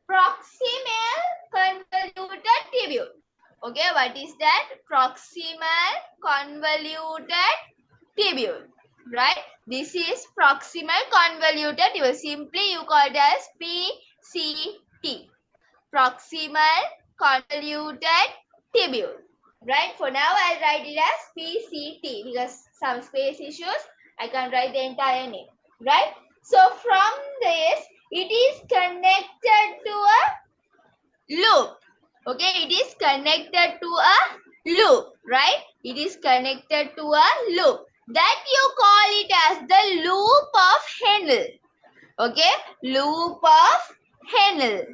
proximal convoluted tubule. Okay, what is that? Proximal convoluted tubule, right? This is proximal convoluted tubule. Simply you call it as PCT. Proximal convoluted tubule. Right? For now, I'll write it as PCT because some space issues, I can't write the entire name. Right? So from this, it is connected to a loop. Okay, it is connected to a loop, right? It is connected to a loop. That you call it as the loop of Henle. Okay, loop of Henle.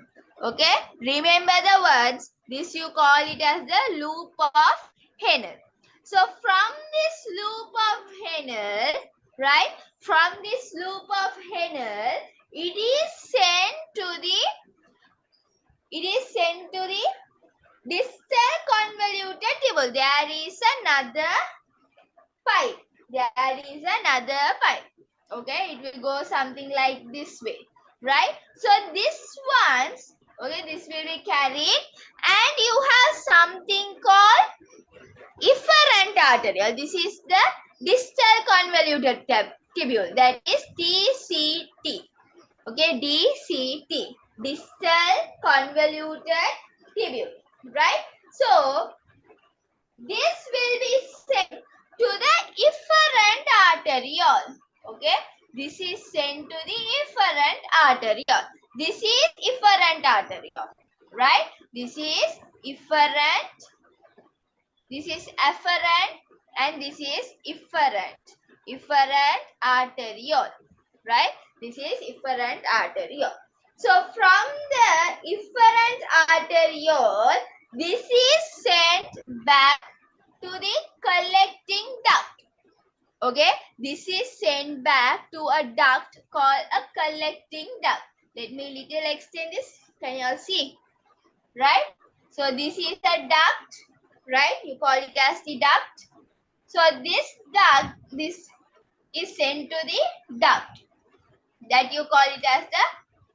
Okay, remember the words. This you call it as the loop of Henle. So from this loop of Henle, right? From this loop of Henle, it is sent to the distal convoluted tubule. There is another pipe. Okay, it will go something like this way, right? So this ones, okay, this will be carried, and you have something called efferent arteriole. This is the distal convoluted tubule, that is DCT. Okay, DCT, distal convoluted tubule, right? So this will be sent to the efferent arteriole. Okay, this is sent to the efferent arteriole. This is efferent arteriole, right? This is efferent. This is afferent, and this is efferent arteriole, right? This is efferent arteriole. So from the efferent arteriole, this is sent back to the collecting duct. Okay, this is sent back to a duct called a collecting duct. Let me little extend this. Can you all see? Right? So this is a duct, right? You call it as the duct. So this duct, this is sent to the duct. That you call it as the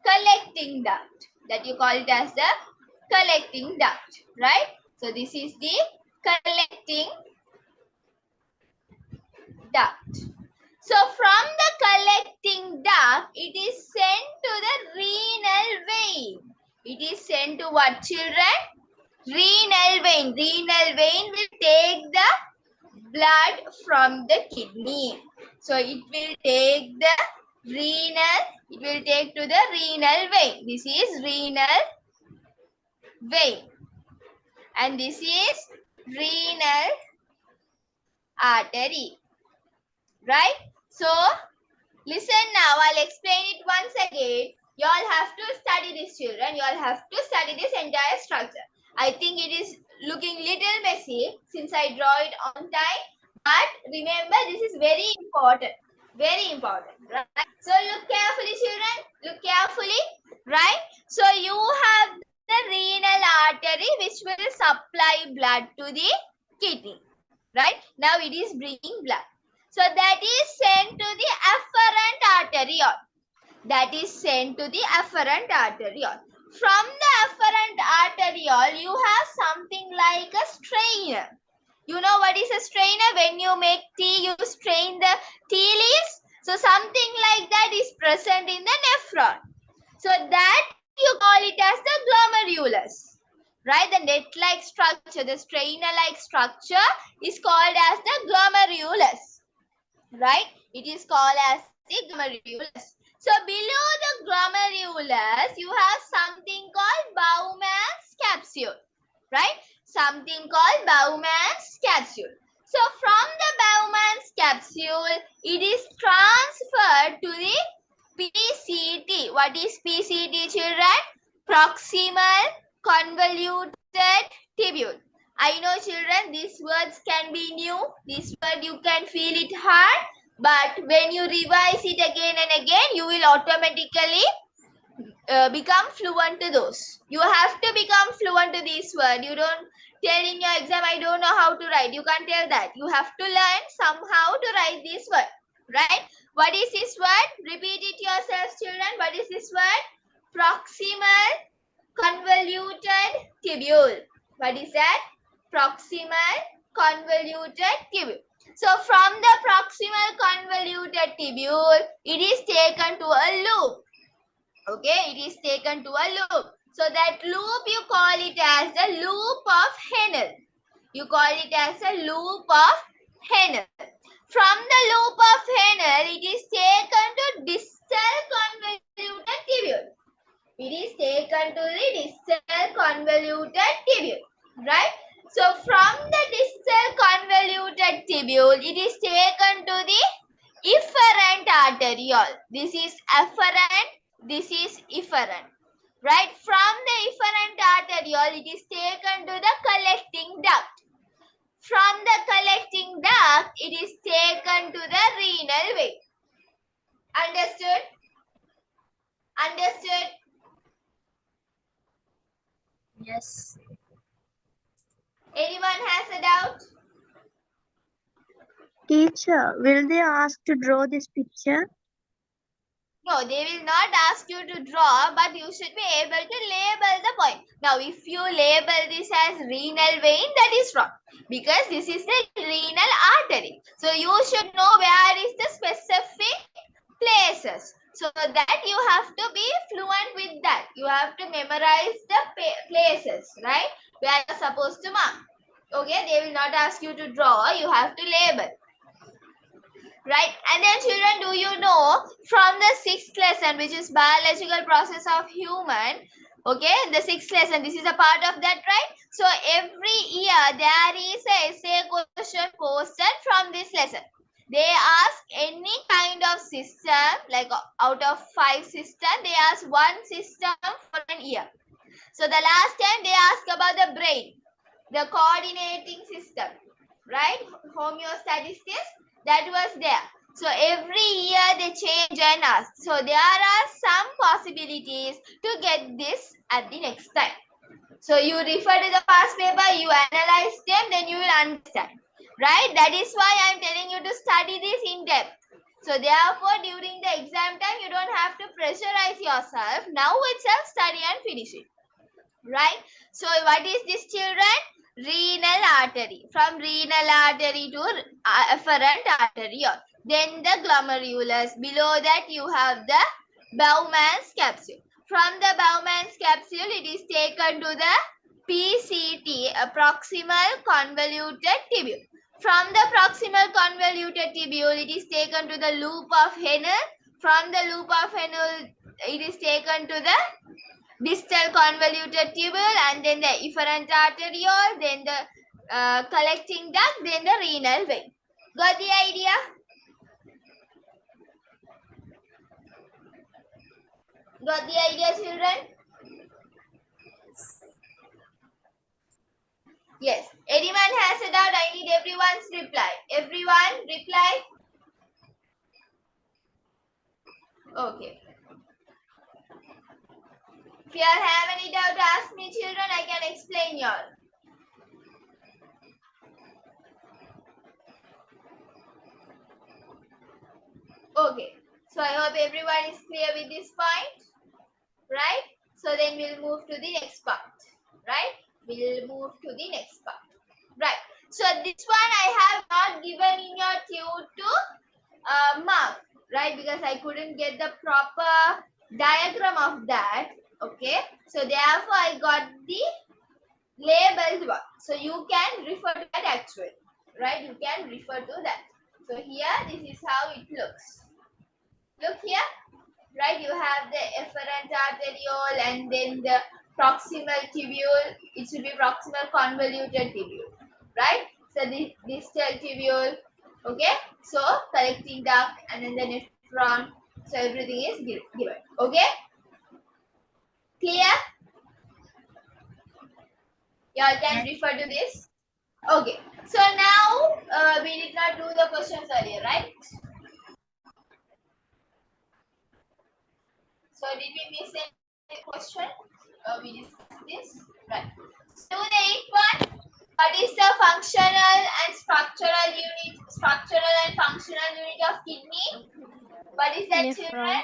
collecting duct. Right? So this is the collecting duct. So from the collecting duct, it is sent to the renal vein. It is sent to what, children? Renal vein. Renal vein will take the blood from the kidney. So it will take to the renal vein. This is renal vein. And this is renal artery. Right? So, listen now. I'll explain it once again. You all have to study this, children. You all have to study this entire structure. I think it is looking little messy since I draw it on time. But remember, this is very important. Very important. Right? So, look carefully, children. Look carefully. Right? So, you have the renal artery which will supply blood to the kidney. Right? Now, it is bringing blood. So that is sent to the afferent arteriole. From the afferent arteriole, you have something like a strainer. You know what is a strainer? When you make tea, you strain the tea leaves. So something like that is present in the nephron. So that you call it as the glomerulus. Right? The net-like structure, the strainer-like structure is called as the glomerulus. Right? It is called as the glomerulus. So below the glomerulus, you have something called Bowman's capsule. Right? Something called Bowman's capsule. So from the Bowman's capsule, it is transferred to the PCT. What is PCT, children? Proximal convoluted tubule. I know, children, these words can be new. This word you can feel it hard. But when you revise it again and again, you will automatically become fluent to those. You have to become fluent to this word. You don't tell in your exam, I don't know how to write. You can't tell that. You have to learn somehow to write this word. Right? What is this word? Repeat it yourselves, children. What is this word? Proximal convoluted tubule. What is that? Proximal convoluted tubule. So from the proximal convoluted tubule, it is taken to a loop. Okay, it is taken to a loop. So that loop you call it as the loop of Henle. You call it as a loop of Henle. From the loop of Henle, it is taken to distal convoluted tubule. It is taken to the distal convoluted tubule. Right? So from the distal convoluted tubule, it is taken to the efferent arteriole. This is afferent, this is efferent. Right? From the efferent arteriole, it is taken to the collecting duct. From the collecting duct, it is taken to the renal vein. Understood? Understood? Yes. Anyone has a doubt? Teacher, will they ask to draw this picture? No, they will not ask you to draw, but you should be able to label the point. Now, if you label this as renal vein, that is wrong. Because this is the renal artery. So, you should know where is the specific places. So, that you have to be fluent with that. You have to memorize the places, right? Where you are supposed to mark. Okay, they will not ask you to draw. You have to label. Right? And then children, do you know from the 6th lesson, which is biological process of human, okay, the 6th lesson, this is a part of that, right? So every year there is a essay question posted from this lesson. They ask any kind of system, like out of 5 systems, they ask one system for an year. So the last time they asked about the brain, the coordinating system, right? Homeostatistics, that was there. So every year they change and ask. So there are some possibilities to get this at the next time. So you refer to the past paper, you analyze them, then you will understand. Right? That is why I am telling you to study this in depth. So therefore, during the exam time, you don't have to pressurize yourself. Now itself, study and finish it. Right? So what is this, children? Renal artery. From renal artery to afferent arteriole. Then the glomerulus. Below that you have the Bowman's capsule. From the Bowman's capsule, it is taken to the PCT, a proximal convoluted tubule. From the proximal convoluted tubule, it is taken to the loop of Henle. From the loop of Henle, it is taken to the distal convoluted tubule, and then the efferent arteriole, then the collecting duct, then the renal vein. Got the idea? Got the idea, children? Yes. Anyone has a doubt? I need everyone's reply. Everyone reply? Okay. If you all have any doubt, ask me, children. I can explain y'all. Okay. So I hope everyone is clear with this point. Right? So then we'll move to the next part. Right? We'll move to the next part. Right. So this one I have not given in your tube to mark. Right? Because I couldn't get the proper diagram of that. Okay. So therefore I got the labeled one. So you can refer to that actually. Right? You can refer to that. So here this is how it looks. Look here. Right, you have the efferent arteriole and then the proximal tubule. It should be proximal convoluted tubule, right? So the distal tubule, okay? So collecting duct and then the nephron. So everything is given, okay? Clear? Y'all can refer to this. Okay. So now we did not do the questions earlier, right? So did we miss any question? We discussed this, right? So the 8th one, what is the functional and structural unit? structural and functional unit of kidney? What is that, children?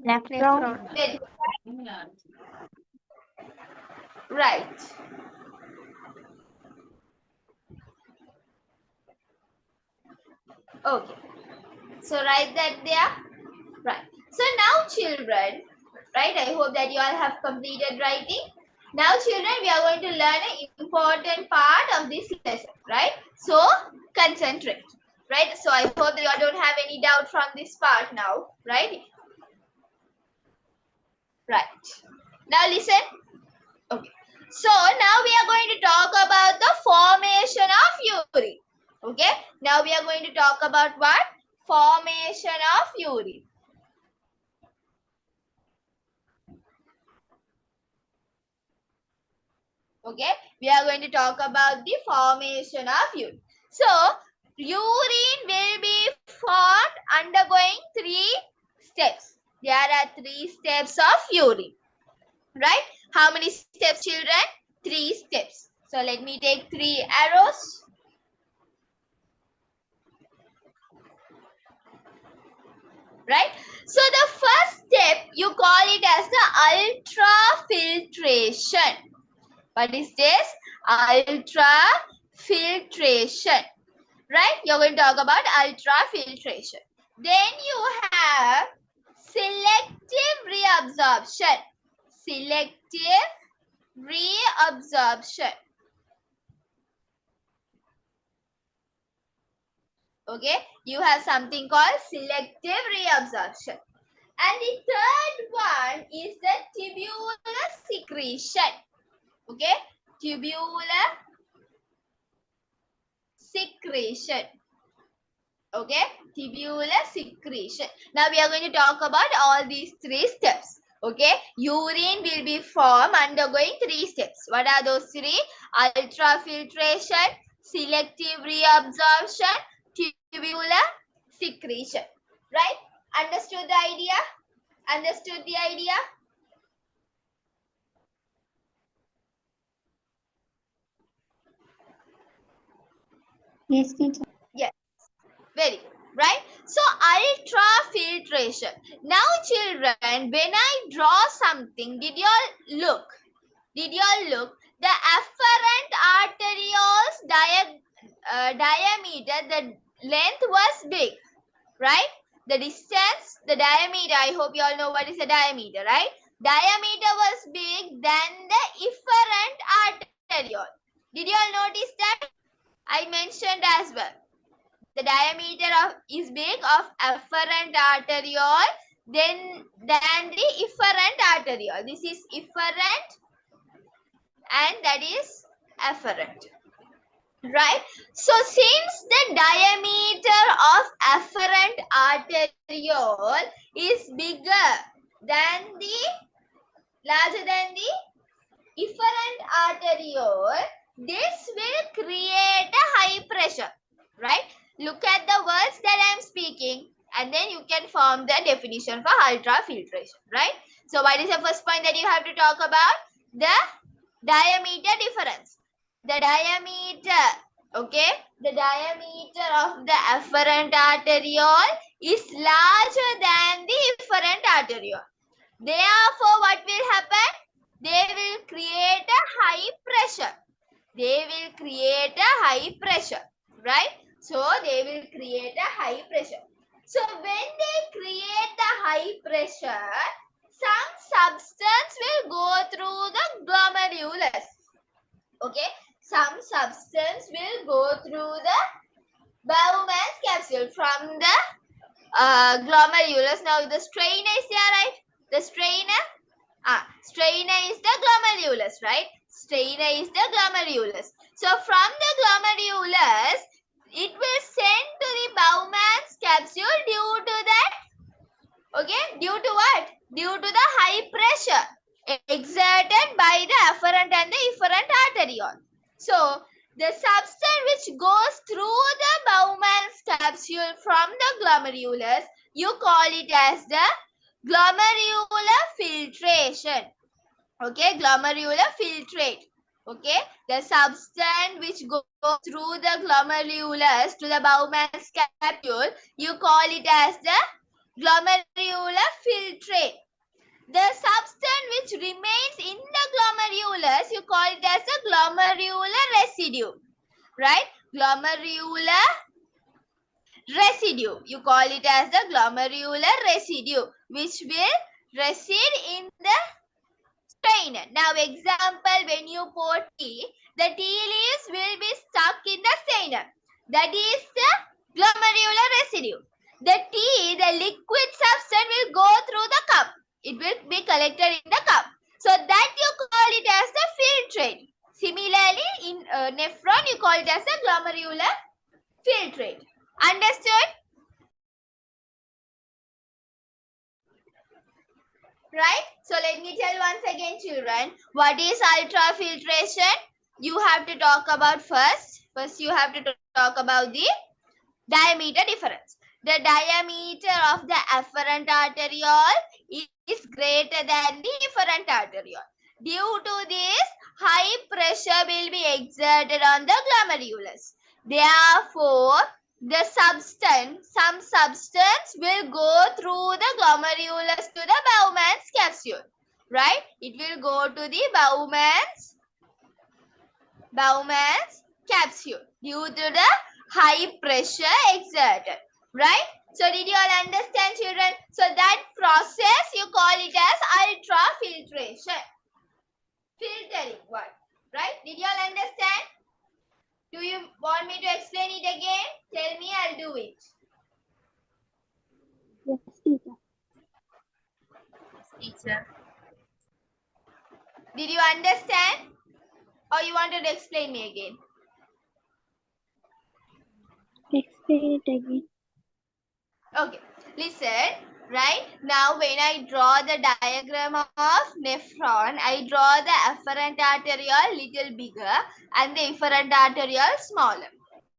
Nephron. Very right. Okay. So write that there. Right. So now children, right, I hope that you all have completed writing. Now children, we are going to learn an important part of this lesson, right? So concentrate, right? So I hope that you all don't have any doubt from this part now, right? Right. Now listen. Okay. So now we are going to talk about the formation of urine. Okay. Now we are going to talk about what? Formation of urine. Okay, we are going to talk about the formation of urine. So, urine will be formed undergoing 3 steps. There are 3 steps of urine. Right? How many steps, children? 3 steps. So, let me take 3 arrows. Right? So, the first step, you call it as the ultrafiltration. What is this? Ultrafiltration. Right? You're going to talk about ultrafiltration. Then you have selective reabsorption. Selective reabsorption. Okay? You have something called selective reabsorption. And the third one is the tubular secretion. Okay? Tubular secretion. Okay, tubular secretion. Now we are going to talk about all these 3 steps. Okay, urine will be formed undergoing 3 steps. What are those 3? Ultrafiltration, selective reabsorption, tubular secretion. Right? Understood the idea? Understood the idea? Yes, teacher. Yes. Very good. Right? So, ultrafiltration. Now, children, when I draw something, did you all look? Did you all look? The afferent arteriole's diameter, the length was big. Right? The distance, the diameter, I hope you all know what is the diameter, right? Diameter was big than the efferent arteriole. Did you all notice that? I mentioned as well. The diameter is big of afferent arteriole than the efferent arteriole. This is efferent and that is afferent. Right? So since the diameter of afferent arteriole is larger than the efferent arteriole, this will create a high pressure. Right? Look at the words that I am speaking and then you can form the definition for ultrafiltration. Right? So what is the first point that you have to talk about? The diameter difference. The diameter, okay? The diameter of the afferent arteriole is larger than the efferent arteriole. Therefore, what will happen? They will create a high pressure. They will create a high pressure, right? So, they will create a high pressure. So, when they create the high pressure, some substance will go through the glomerulus. Okay, some substance will go through the Bowman's capsule from the glomerulus. Now, the strainer is there, right? The strainer? Strainer is the glomerulus, right? Strainer is the glomerulus. So, from the glomerulus, it will send to the Bowman's capsule due to that. Okay, due to what? Due to the high pressure exerted by the afferent and the efferent arteriole. So, the substance which goes through the Bowman's capsule from the glomerulus, you call it as the glomerular filtration. Okay, glomerular filtrate. Okay, the substance which goes through the glomerulus to the Bowman's capsule, you call it as the glomerular filtrate. The substance which remains in the glomerulus, you call it as the glomerular residue. Right? Glomerular residue. You call it as the glomerular residue, which will reside in the strainer. Now, example, when you pour tea, the tea leaves will be stuck in the strainer. That is the glomerular residue. The tea, the liquid substance will go through the cup. It will be collected in the cup. So that you call it as the filtrate. Similarly, in nephron, you call it as the glomerular filtrate. Understood? Right? So let me tell once again, children, what is ultrafiltration? You have to talk about first. First, you have to talk about the diameter difference. The diameter of the afferent arteriole is greater than the efferent arteriole. Due to this, high pressure will be exerted on the glomerulus. Therefore, some substance will go through the glomerulus to the Bowman's capsule. Right? It will go to the Bowman's capsule due to the high pressure exerted. Right? So did you all understand, children? So that process you call it as ultrafiltration. Filtering one. Right? Did you all understand? Do you want me to explain it again? Tell me, I'll do it. Yes, teacher. Teacher. Did you understand? Or you wanted to explain me again? Explain it again. Okay, listen, right? Now when I draw the diagram of nephron, I draw the afferent arteriole little bigger and the efferent arteriole smaller.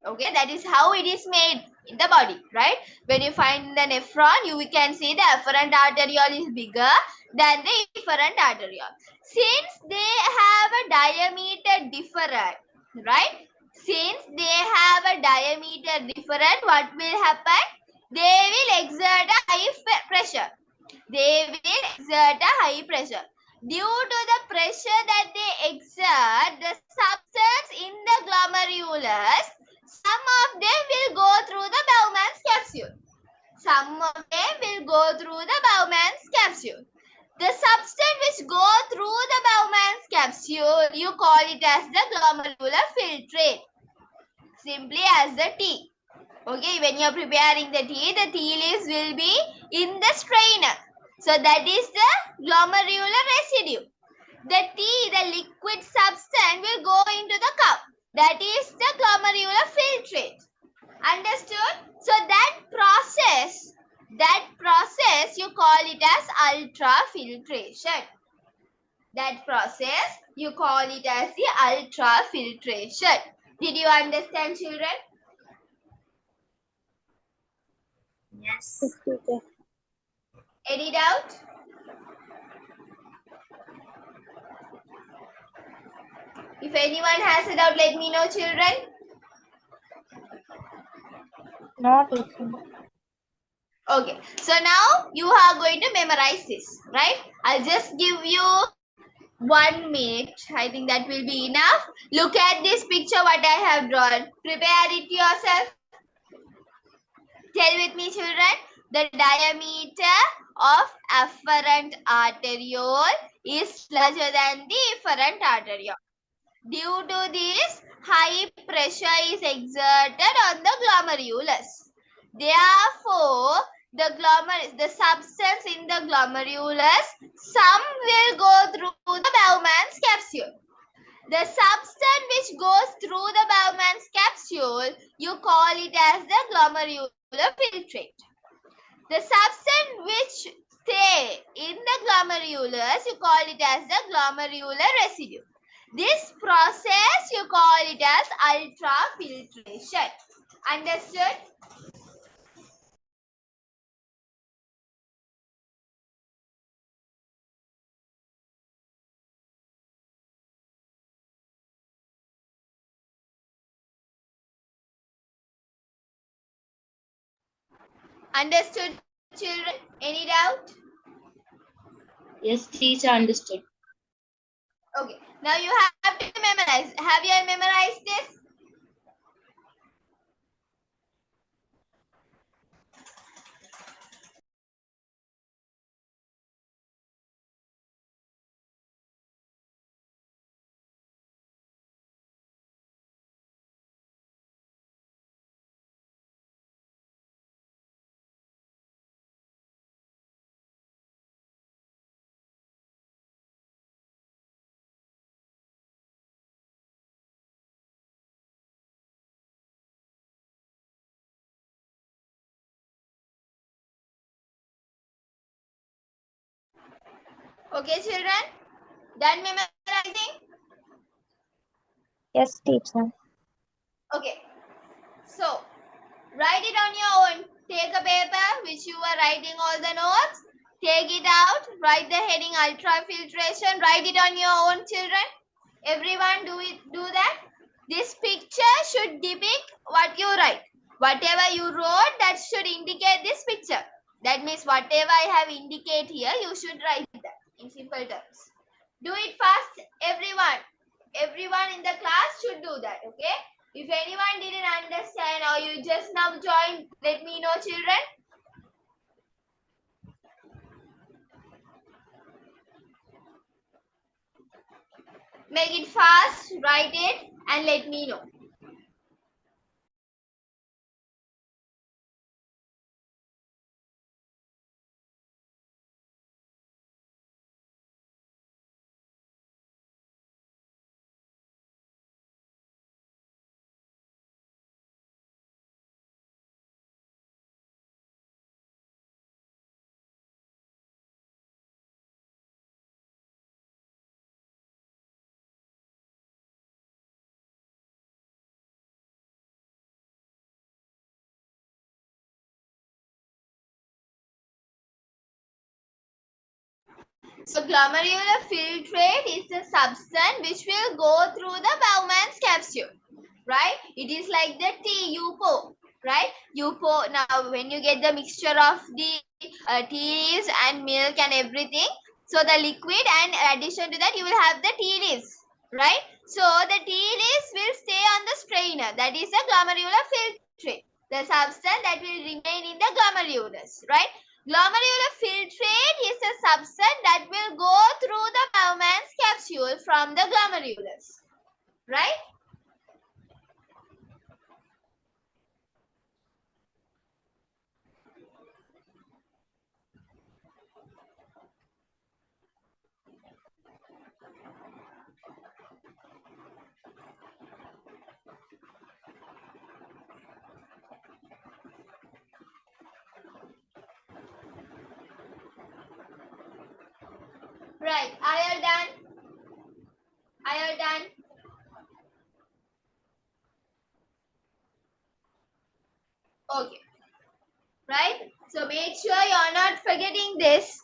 Okay, that is how it is made in the body, right? When you find the nephron, you can see the afferent arteriole is bigger than the efferent arteriole. Since they have a diameter different, right? Since they have a diameter different, what will happen? They will exert a high pressure. They will exert a high pressure. Due to the pressure that they exert, the substance in the glomerulus, some of them will go through the Bowman's capsule. Some of them will go through the Bowman's capsule. The substance which go through the Bowman's capsule, you call it as the glomerular filtrate. Simply as the tea. Okay, when you are preparing the tea leaves will be in the strainer. So that is the glomerular residue. The tea, the liquid substance will go into the cup. That is the glomerular filtrate. Understood? So that process you call it as ultrafiltration. That process you call it as the ultrafiltration. Did you understand, children? Yes. Yes, teacher. Any doubt? If anyone has a doubt, let me know, children. No, teacher. Okay, so now you are going to memorize this, right? I'll just give you 1 minute. I think that will be enough. Look at this picture what I have drawn. Prepare it yourself. Tell with me, children. The diameter of afferent arteriole is larger than the efferent arteriole. Due to this, high pressure is exerted on the glomerulus. Therefore, the substance in the glomerulus, some will go through the Bowman's capsule. The substance which goes through the Bowman's capsule, you call it as the glomerular filtrate. The substance which stay in the glomerulus, you call it as the glomerular residue. This process, you call it as ultrafiltration. Understood? Understood, children? Any doubt? Yes, teacher, understood. Okay. Now you have to memorize. Have you all memorized this? Okay, children? Done memorizing? Yes, teacher. Okay. So, write it on your own. Take a paper which you are writing all the notes. Take it out. Write the heading ultrafiltration. Write it on your own, children. Everyone do that. This picture should depict what you write. Whatever you wrote, that should indicate this picture. That means whatever I have indicate here, you should write that in simple terms. Do it fast, everyone. Everyone in the class should do that, okay? If anyone didn't understand or you just now joined, let me know, children. Make it fast, write it, and let me know. So glomerular filtrate is the substance which will go through the Bowman's capsule, right? It is like the tea you pour, right? You pour, now when you get the mixture of the tea leaves and milk and everything, so the liquid, and in addition to that you will have the tea leaves, right? So the tea leaves will stay on the strainer, that is the glomerular filtrate, the substance that will remain in the glomerulus, right? Glomerular filtrate is a substance that will go through the Bowman's capsule from the glomerulus, right? Right. Are you done? Are you done? Okay. Right. So make sure you are not forgetting this.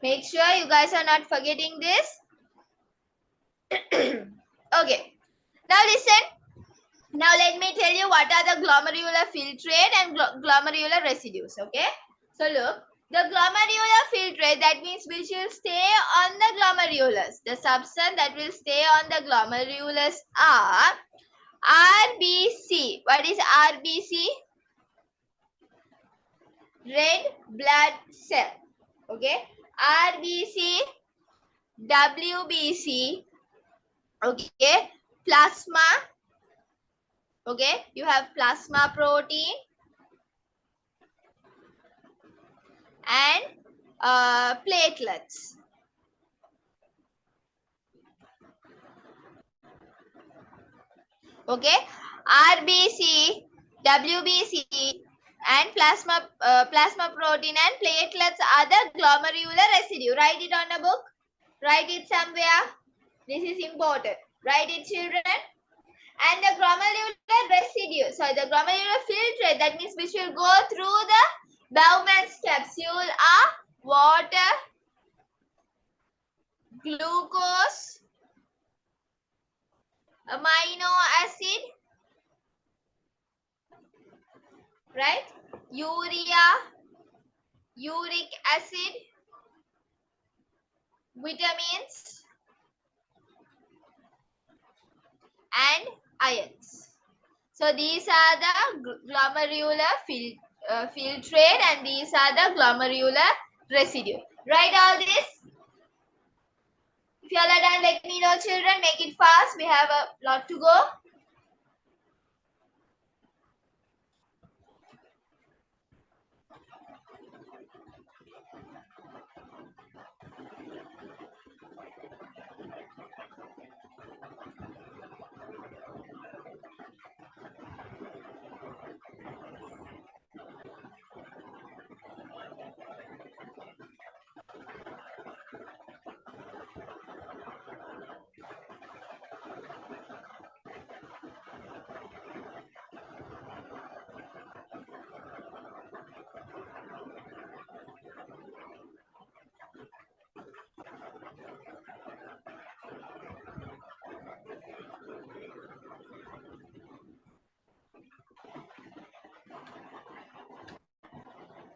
Make sure you guys are not forgetting this. Okay. Now listen. Now let me tell you what are the glomerular filtrate and glomerular residues. Okay. So look. The glomerular filtrate, that means which will stay on the glomerulus. The substance that will stay on the glomerulus are RBC. What is RBC? Red blood cell. Okay. RBC, WBC, okay, plasma, okay, you have plasma protein and platelets. Okay, RBC, WBC and plasma protein and platelets are the glomerular residue. Write it on a book. Write it somewhere. This is important. Write it, children. And the glomerular residue, so the glomerular filtrate, that means which will go through the Bowman's capsule are water, glucose, amino acid, right? urea, uric acid, vitamins, and ions. So these are the glomerular filtrate and these are the glomerular residue. Write all this. If you all are done, let me know, children. Make it fast. We have a lot to go.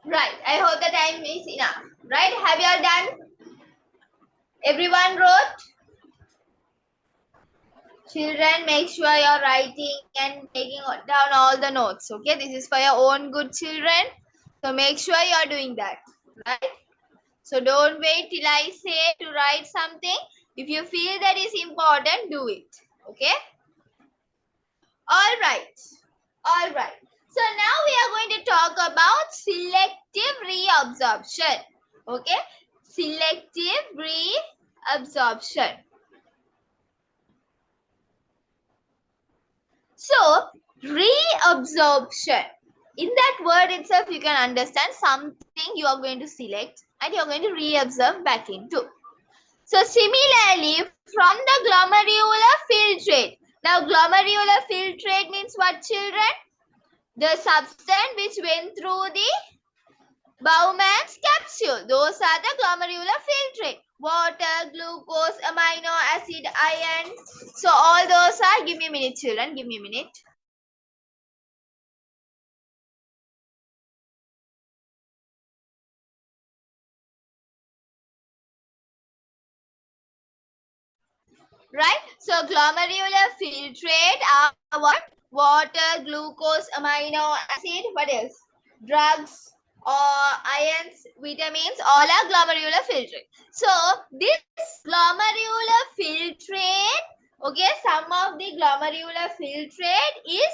Right. I hope the time is enough. Right? Have you all done? Everyone wrote? Children, make sure you're writing and taking down all the notes. Okay? This is for your own good, children. So make sure you're doing that. Right? So don't wait till I say to write something. If you feel that is important, do it. Okay? All right. All right. So now we are going to talk about selective reabsorption. Okay? Selective reabsorption. So, reabsorption. In that word itself, you can understand something you are going to select and you are going to reabsorb back into. So, similarly, from the glomerular filtrate. Now, glomerular filtrate means what, children? The substance which went through the Bowman's capsule. Those are the glomerular filtrate. Water, glucose, amino acid, iron. So all those are, give me a minute, children. Give me a minute. Right? So glomerular filtrate are what? Water, glucose, amino acid. What else? Drugs or ions, vitamins. All are glomerular filtrate. So this glomerular filtrate, okay, some of the glomerular filtrate is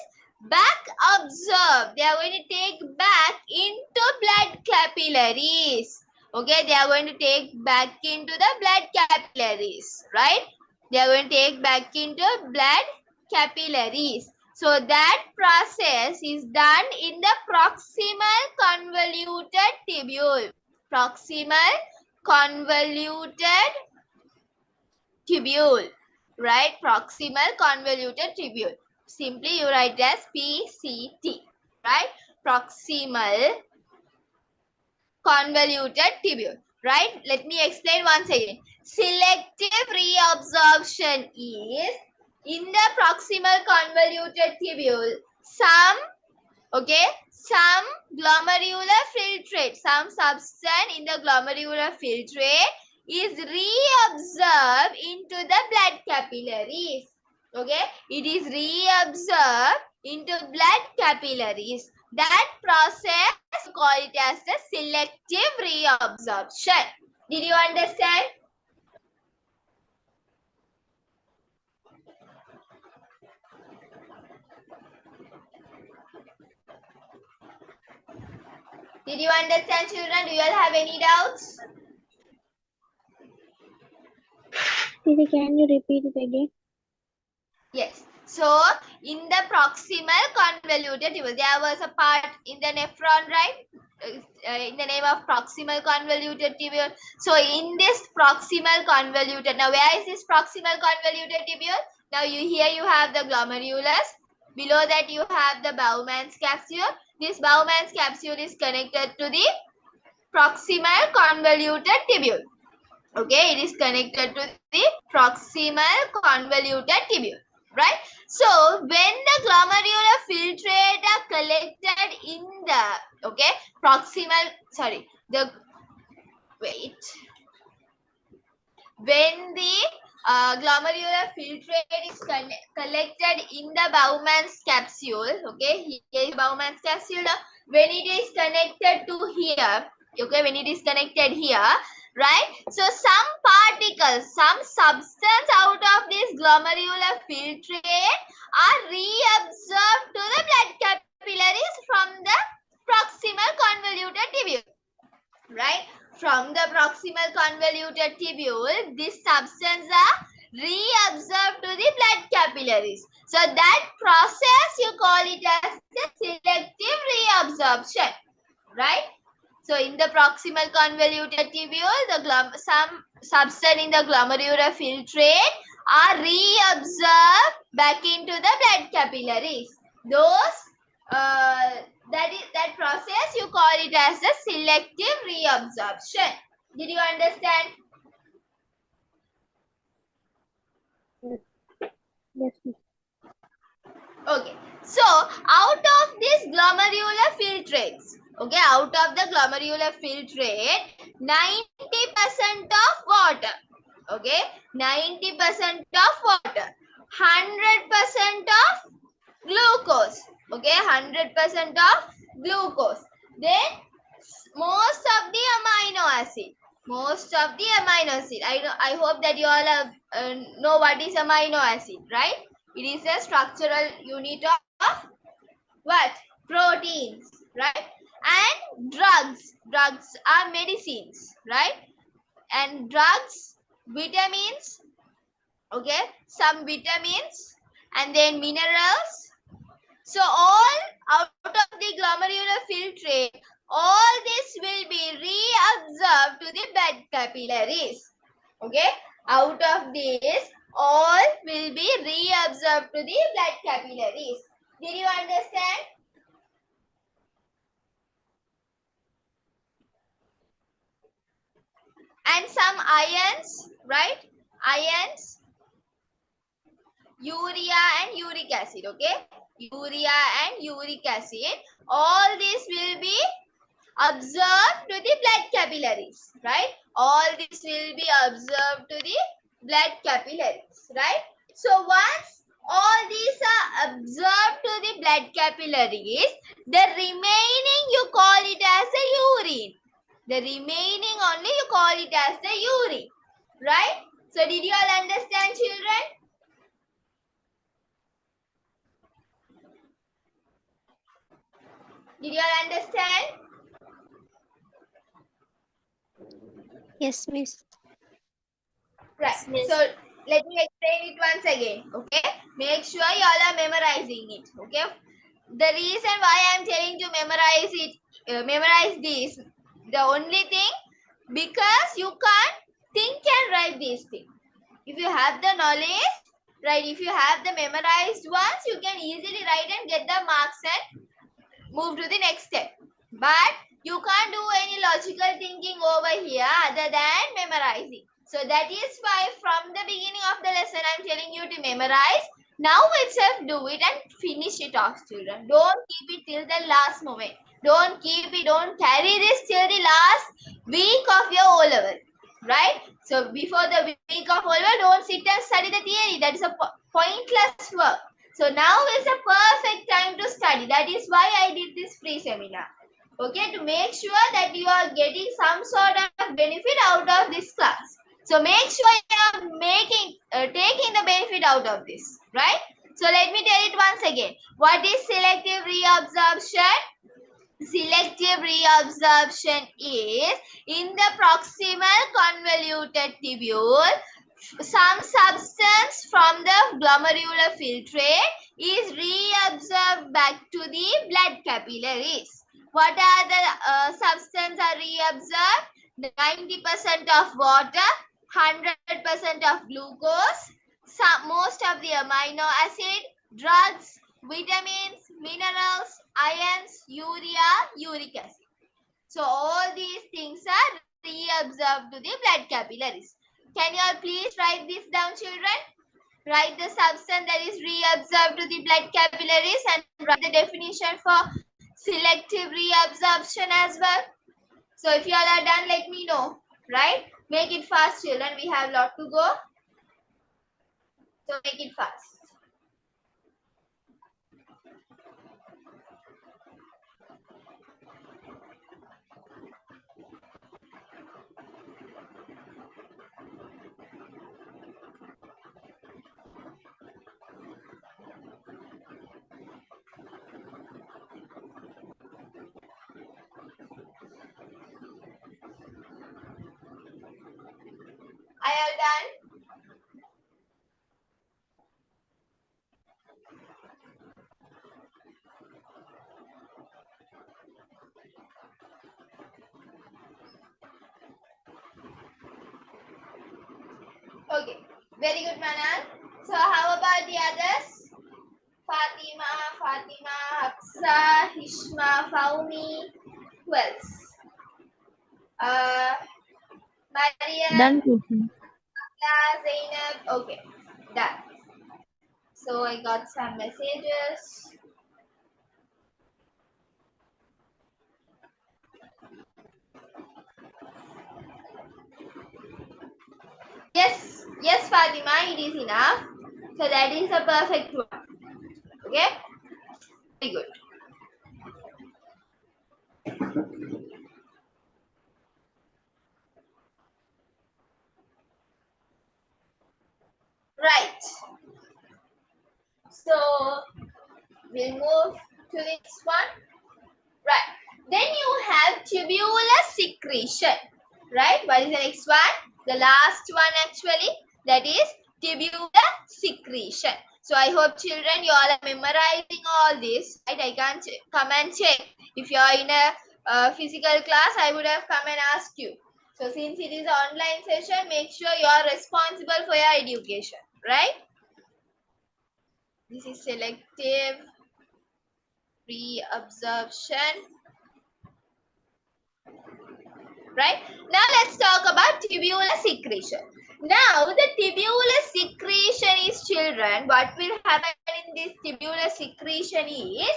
back absorbed. They are going to take back into blood capillaries. Okay, they are going to take back into the blood capillaries, right? They are going to take back into blood capillaries. So that process is done in the proximal convoluted tubule. Proximal convoluted tubule, right? Proximal convoluted tubule. Simply you write as PCT, right? Proximal convoluted tubule, right? Let me explain once again. Selective reabsorption is in the proximal convoluted tubule, some glomerular filtrate, some substance in the glomerular filtrate is reabsorbed into the blood capillaries. Okay, it is reabsorbed into blood capillaries. That process, we call it as the selective reabsorption. Did you understand? Did you understand, children? Do you all have any doubts? Teacher, can you repeat it again? Yes. So, in the proximal convoluted tubule, there was a part in the nephron, right? In the name of proximal convoluted tubule. So, in this proximal convoluted, now where is this proximal convoluted tubule? Now, here you have the glomerulus. Below that, you have the Bowman's capsule. This Bowman's capsule is connected to the proximal convoluted tubule. Okay, it is connected to the proximal convoluted tubule, right? So, when the glomerular filtrate are collected in the Okay, proximal, sorry, the, wait, when the glomerular filtrate is collected in the Bowman's capsule, okay, here is Bowman's capsule. When it is connected to here, okay, when it is connected here, right? So some particles, some substance out of this glomerular filtrate are reabsorbed to the blood capillaries from the proximal convoluted tubule, right? From the proximal convoluted tubule, this substance are reabsorbed to the blood capillaries. So that process you call it as the selective reabsorption, right? So in the proximal convoluted tubule, some substance in the glomerular filtrate are reabsorbed back into the blood capillaries. Those that process you call it as the selective reabsorption. Did you understand? Yes, miss. Okay. So out of these glomerular filtrates, okay, out of the glomerular filtrate, 90% of water, okay, 90% of water, 100% of glucose, okay, 100% of glucose. Then most of the amino acid, I hope that you all have, know what is amino acid, right? It is a structural unit of what? Proteins, right? And drugs are medicines, right? And drugs, vitamins, okay, some vitamins, and then minerals. So all out of the glomerular filtrate, all this will be reabsorbed to the blood capillaries. Okay, out of this, all will be reabsorbed to the blood capillaries. Did you understand? And some ions, right? Ions, urea and uric acid, okay? Urea and uric acid, all this will be absorbed to the blood capillaries, right? All this will be absorbed to the blood capillaries, right? So once all these are absorbed to the blood capillaries, the remaining you call it as the urine. The remaining only you call it as the urine, right? So did you all understand, children? Did you all understand? Yes, miss. Right. Yes, miss. So let me explain it once again. Okay. Make sure you all are memorizing it. Okay. The reason why I am telling you memorize it, memorize this, the only thing, because you can't think and write these things. If you have the knowledge, right? If you have the memorized ones, you can easily write and get the marks and move to the next step. But you can't do any logical thinking over here other than memorizing. So that is why from the beginning of the lesson I am telling you to memorize. Now itself do it and finish it off, children. Don't keep it till the last moment. Don't carry this till the last week of your O-level. Right? So before the week of O-level, don't sit and study the theory. That is a pointless work. So now is the perfect time to study. That is why I did this free seminar. Okay, to make sure that you are getting some sort of benefit out of this class. So make sure you are taking the benefit out of this, right? So let me tell it once again. What is selective reabsorption? Selective reabsorption is in the proximal convoluted tubule, some substance from the glomerular filtrate is reabsorbed back to the blood capillaries. What are the substance are reabsorbed? 90% of water, 100% of glucose, most of the amino acid, drugs, vitamins, minerals, ions, urea, uric acid. So all these things are reabsorbed to the blood capillaries. Can you all please write this down, children? Write the substance that is reabsorbed to the blood capillaries and write the definition for selective reabsorption as well. So if you all are done, let me know, right? Make it fast, children. We have a lot to go. So make it fast. Are you all done? Okay. Very good, Manan. So how about the others? Fatima, Hafsa, Hishma, Faumi. Who else? Maria, Done, teacher. Zainab. Okay, done. So I got some messages. Yes, Fatima, it is enough. So that is a perfect one. Okay, very good. Right. So we'll move to the next one. Right. Then you have tubular secretion. Right. What is the next one? The last one actually. That is tubular secretion. So I hope children you all are memorizing all this. Right. I can't come and check. If you are in a physical class, I would have come and asked you. So since it is an online session, make sure you are responsible for your education. Right. This is selective reabsorption. Right? Now let's talk about tubular secretion. Now the tubular secretion is, children, what will happen in this tubular secretion is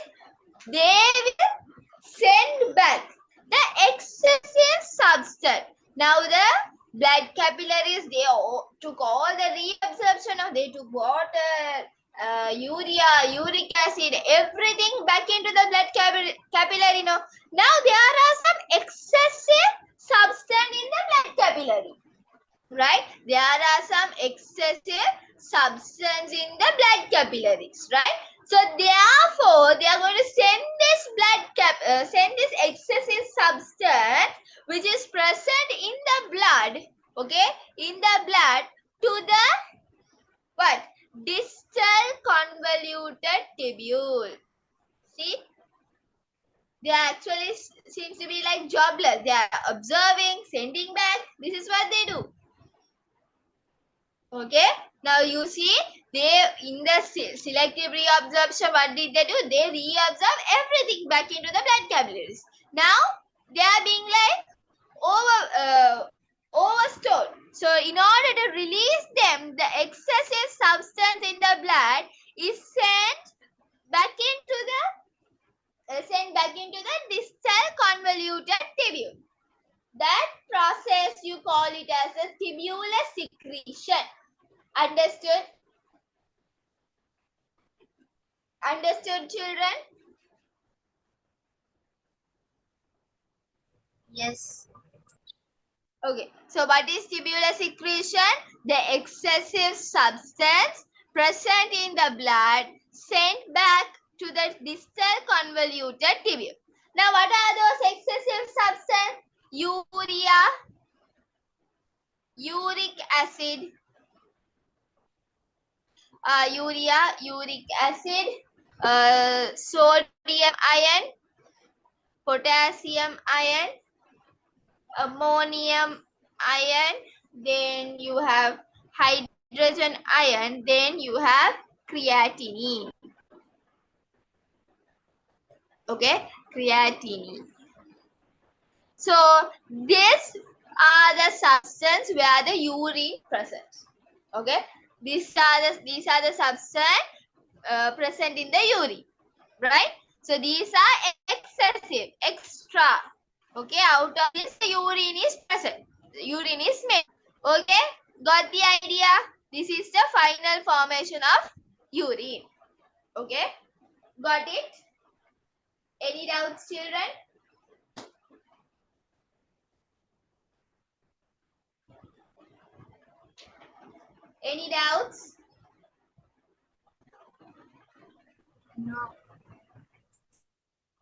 they will send back the excessive substance. Now the blood capillaries, they took all the reabsorption of, they took water, urea, uric acid, everything back into the blood capillary. Now there are some excessive substance in the blood capillary. Right? There are some excessive substance in the blood capillaries. Right? So therefore, they are going to send this excessive substance which is present in the blood, okay, in the blood to the what? Distal convoluted tubule. See? They actually seems to be like jobless. They are observing, sending back. This is what they do. Okay. Now you see, they in the selective reabsorption, what did they do? They reabsorb everything back into the blood capillaries. Now they are being like overstored. So in order to release them, the excessive substance in the blood is sent back into the distal convoluted tubule. That process you call it as a tubular secretion. Understood? Understood, children? Yes. Okay. So what is tubular secretion? The excessive substance present in the blood sent back to the distal convoluted tubule. Now what are those excessive substances? Urea, uric acid, uric acid, sodium ion, potassium ion, ammonium ion, then you have hydrogen ion, then you have creatinine. Okay, creatinine. So these are the substance where the urine present. Okay, these are the substance present in the urine, right? So these are excessive, extra. Okay, out of this the urine is present. The urine is made. Okay, got the idea? This is the final formation of urine. Okay, got it? Any doubts, children? Any doubts? No.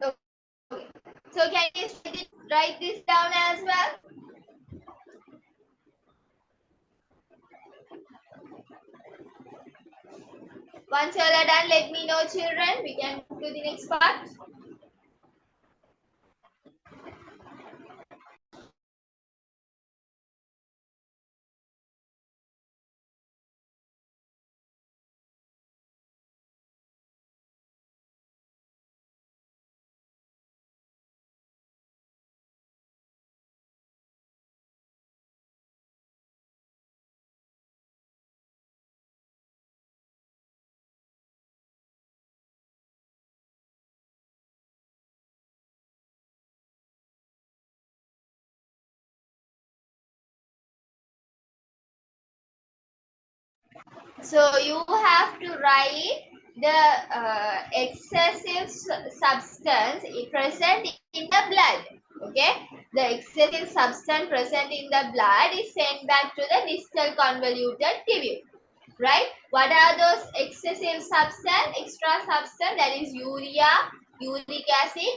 Okay. So can you write this down as well? Once you all are done, let me know, children. We can move to the next part. So you have to write the excessive substance present in the blood. Okay, the excessive substance present in the blood is sent back to the distal convoluted tubule. Right? What are those excessive substance, extra substance? That is urea, uric acid,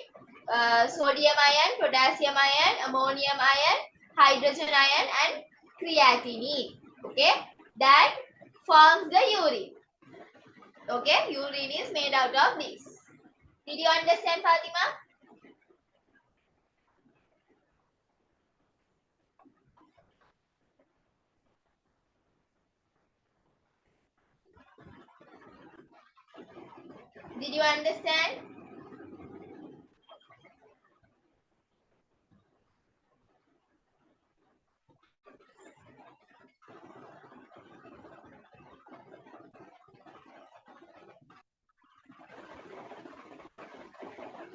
sodium ion, potassium ion, ammonium ion, hydrogen ion, and creatinine. Okay, that forms the urine. Okay, urine is made out of this. Did you understand, Fatima? Did you understand?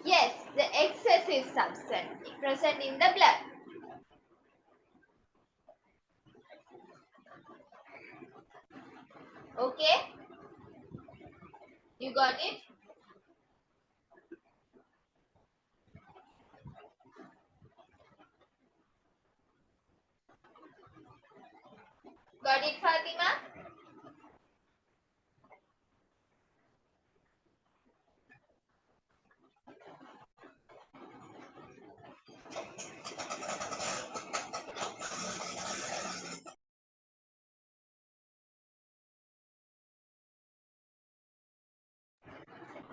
Yes, the excessive substance present in the blood. Okay, you got it? Got it, Fatima?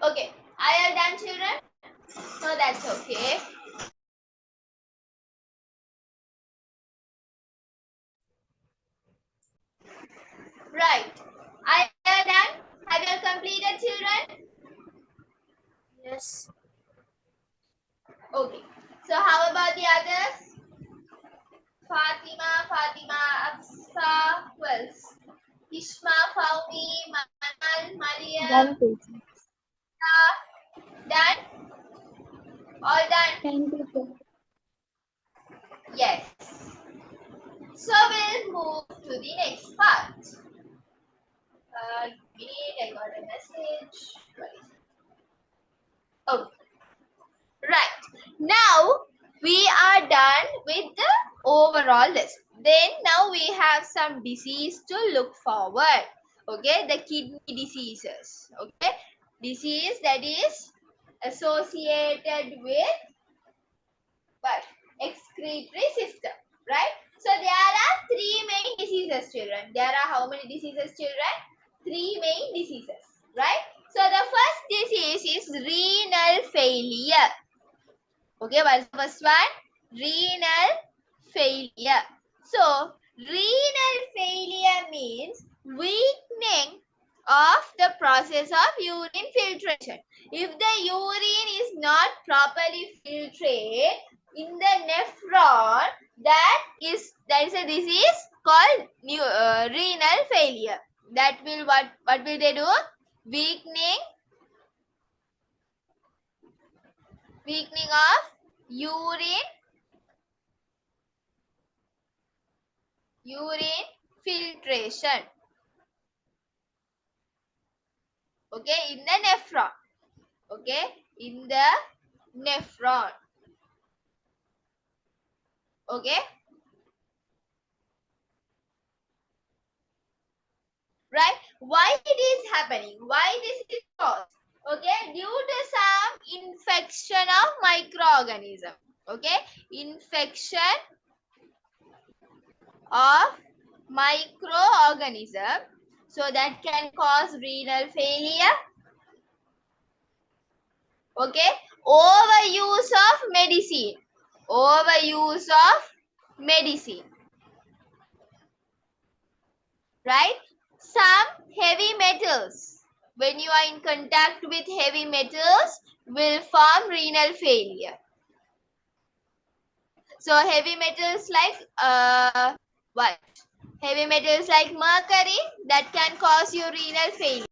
Okay, are you done, children? No, that's okay. Right. Are you done? Have you completed, children? Yes. Okay. So how about the others? Fatima, Afsa, who else? Ishma, Faumi, Manal, Done, Mariam, teacher. done? All done? Thank you, teacher. Yes. So we'll move to the next part. I got a message. Okay. Right. Now we are done with the overall list. Then now we have some disease to look forward. Okay, the kidney diseases. Okay, disease that is associated with what? Excretory system. Right. So there are three main diseases, children. There are how many diseases, children? Three main diseases. Right. So the first disease is renal failure. Okay, what's the first one? Renal failure. So, renal failure means weakening of the process of urine filtration. If the urine is not properly filtrated in the nephron, that is a disease called renal failure. That will what will they do? Weakening Weakening of urine filtration. Okay, in the nephron. Okay, in the nephron. Okay, right? Why it is happening? Why this is caused? Okay, due to some infection of microorganism. Okay, infection of microorganism, so that can cause renal failure. Okay, overuse of medicine. Overuse of medicine. Right? Some heavy metals, when you are in contact with heavy metals, will form renal failure. So heavy metals like what? Heavy metals like mercury, that can cause you renal failure.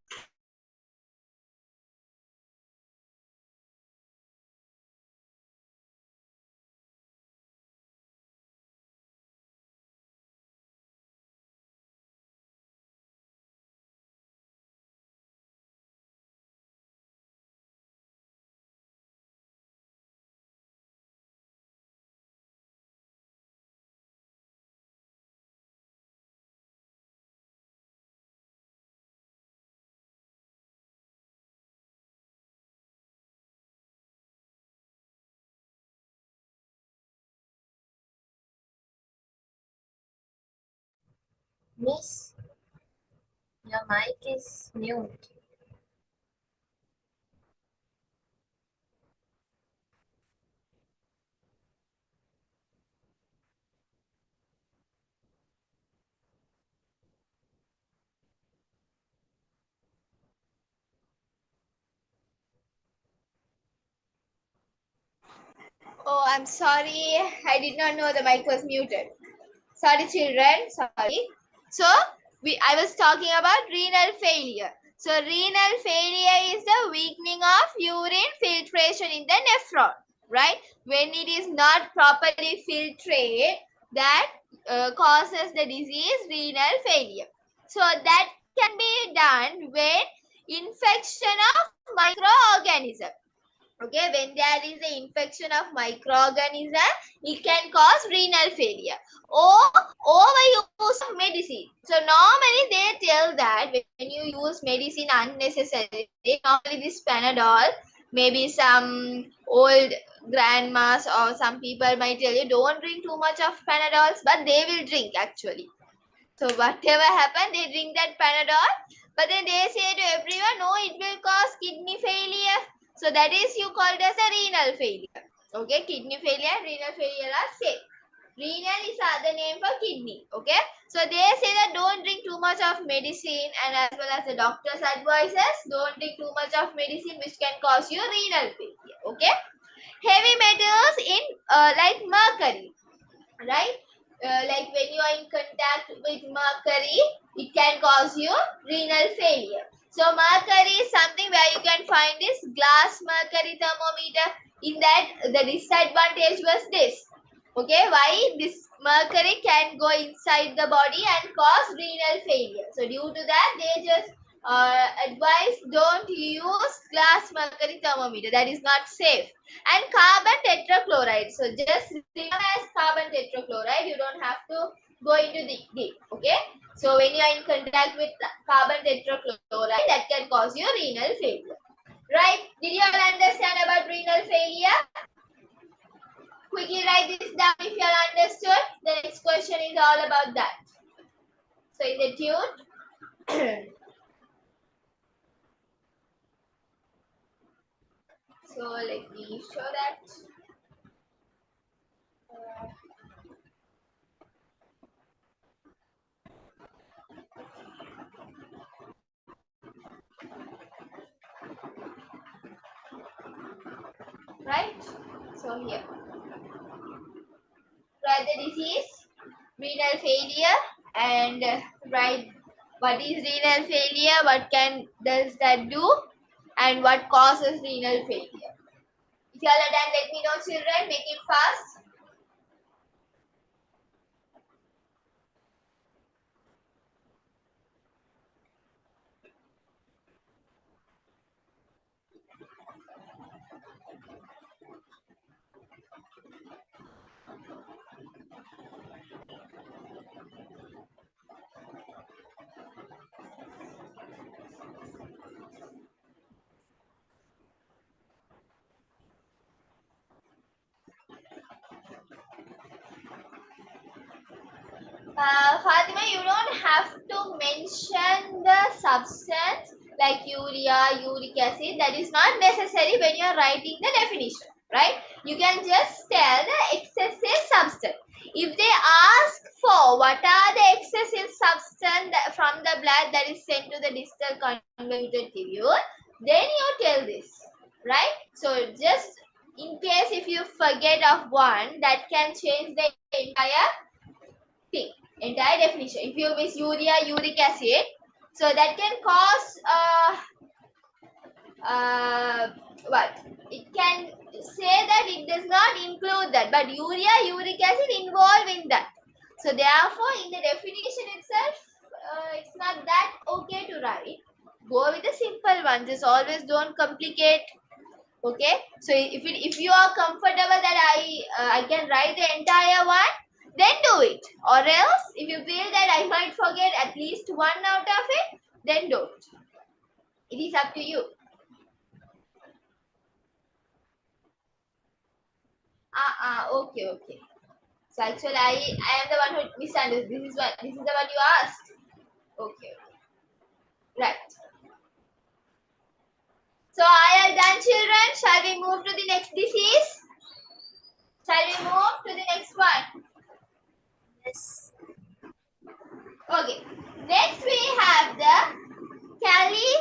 Miss, your mic is mute. Oh, I'm sorry. I did not know the mic was muted. Sorry, children. Sorry. So, I was talking about renal failure. So, renal failure is the weakening of urine filtration in the nephron, right? When it is not properly filtrated, that causes the disease renal failure. So, that can be done when infection of microorganism. Okay, when there is an infection of microorganism, it can cause renal failure or overuse of medicine. So normally they tell that when you use medicine unnecessarily, normally this Panadol, maybe some old grandmas or some people might tell you don't drink too much of Panadols, but they will drink actually. So whatever happened, they drink that Panadol, but then they say to everyone, no, it will cause kidney failure. So that is you called as a renal failure. Okay, kidney failure, renal failure are same. Renal is other name for kidney. Okay, so they say that don't drink too much of medicine, and as well as the doctor's advices, don't drink too much of medicine which can cause you renal failure. Okay, heavy metals in like mercury, right? Like when you are in contact with mercury, it can cause you renal failure. So mercury is something where you can find this glass mercury thermometer. In that, the disadvantage was this. Okay, why this mercury can go inside the body and cause renal failure. So due to that, they just advise don't use glass mercury thermometer. That is not safe. And carbon tetrachloride. So just remember as carbon tetrachloride. You don't have to go into the deep. Okay. So when you are in contact with carbon tetrachloride, that can cause you renal failure. Right? Did you all understand about renal failure? Quickly write this down if you all understood. The next question is all about that. So in the tune. So let me show that. Right? So here. Write the disease, renal failure, and write what is renal failure, what does that do, and what causes renal failure. If you all are done, let me know, children. Make it fast. Fatima, you don't have to mention the substance like urea, uric acid. That is not necessary when you are writing the definition, right? You can just tell the excessive substance. If they ask for what are the excessive substance from the blood that is sent to the distal convoluted tubule, then you tell this, right? So just in case if you forget of one, that can change the entire thing, entire definition. If you miss urea, uric acid, so that can cause what? It can say that it does not include that, but urea, uric acid involved in that. So therefore, in the definition itself, it's not that okay to write. Go with the simple one. Just always don't complicate. Okay. So if you are comfortable that I can write the entire one, then do it. Or else, if you feel that I might forget at least one out of it, then don't. It is up to you. Okay. So actually, I am the one who misunderstood. This is the one you asked. Okay. Right. So are you done, children? Shall we move to the next disease? Shall we move to the next one? Yes. Okay. Next we have the Cali.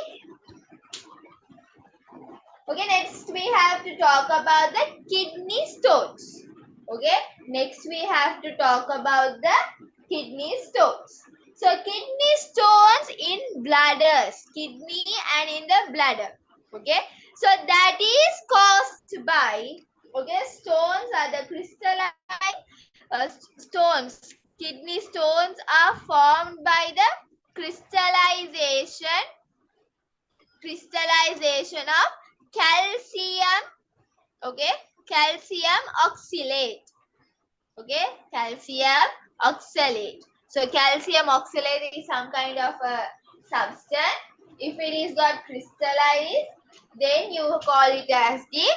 Okay, next we have to talk about the kidney stones. Okay, next we have to talk about the kidney stones. So kidney stones in bladders, kidney and in the bladder. Okay, so that is caused by, okay, stones are the crystalline stones. Kidney stones are formed by the crystallization of calcium, okay, calcium oxalate, okay, calcium oxalate. So calcium oxalate is some kind of a substance. If it is got crystallized, then you call it as the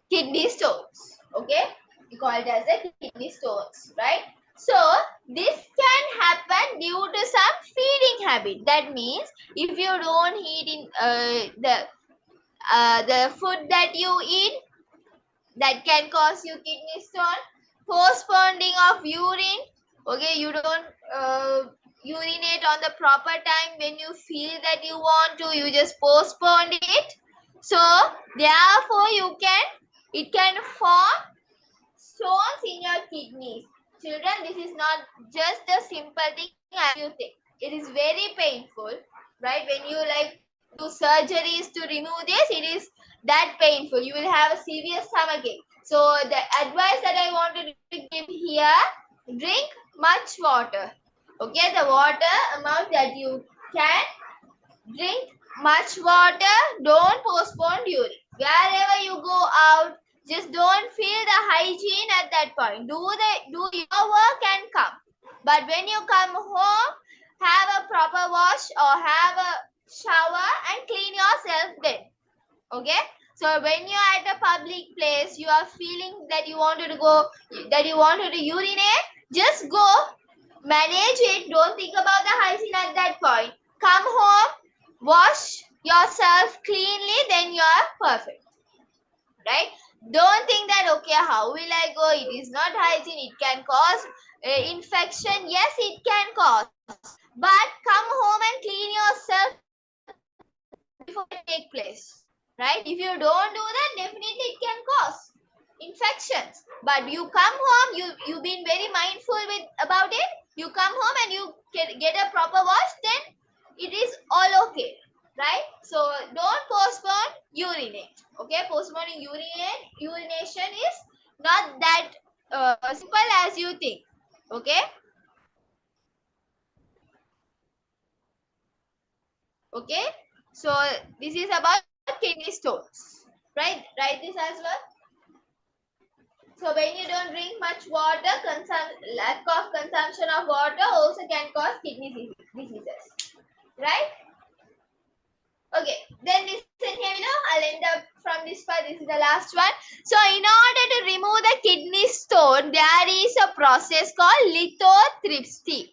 kidney stones, okay, you call it as the kidney stones, right? So this can happen due to some feeding habit. That means if you don't eat in the food that you eat, that can cause you kidney stone. Postponing of urine, okay, you don't urinate on the proper time. When you feel that you want to, you just postpone it. So therefore it can form stones in your kidneys. Children, this is not just a simple thing as you think. It is very painful, right? When you like do surgeries to remove this, it is that painful. You will have a severe stomachache. So the advice that I wanted to give here, drink much water. Okay, the water amount that you can drink much water. Don't postpone urine. Wherever you go out, just don't feel the hygiene at that point. Do your work and come. But when you come home, have a proper wash or have a shower and clean yourself then. Okay? So when you are at a public place, you are feeling that you wanted to urinate, just go, manage it. Don't think about the hygiene at that point. Come home, wash yourself cleanly, then you are perfect. Right? Don't think that, okay, how will I go? It is not hygiene. It can cause infection. Yes, it can cause. But come home and clean yourself before it take place. Right? If you don't do that, definitely it can cause infections. But you come home, you've been very mindful about it. You come home and you get a proper wash, then it is all okay. Right? So don't postpone urinate. Okay, postmortem urination is not that simple as you think. Okay. Okay. So this is about kidney stones. Right? Write this as well. So when you don't drink much water, lack of consumption of water also can cause kidney diseases. Right? Okay, then listen here, I'll end up from this part. This is the last one. So in order to remove the kidney stone, there is a process called lithotripsy.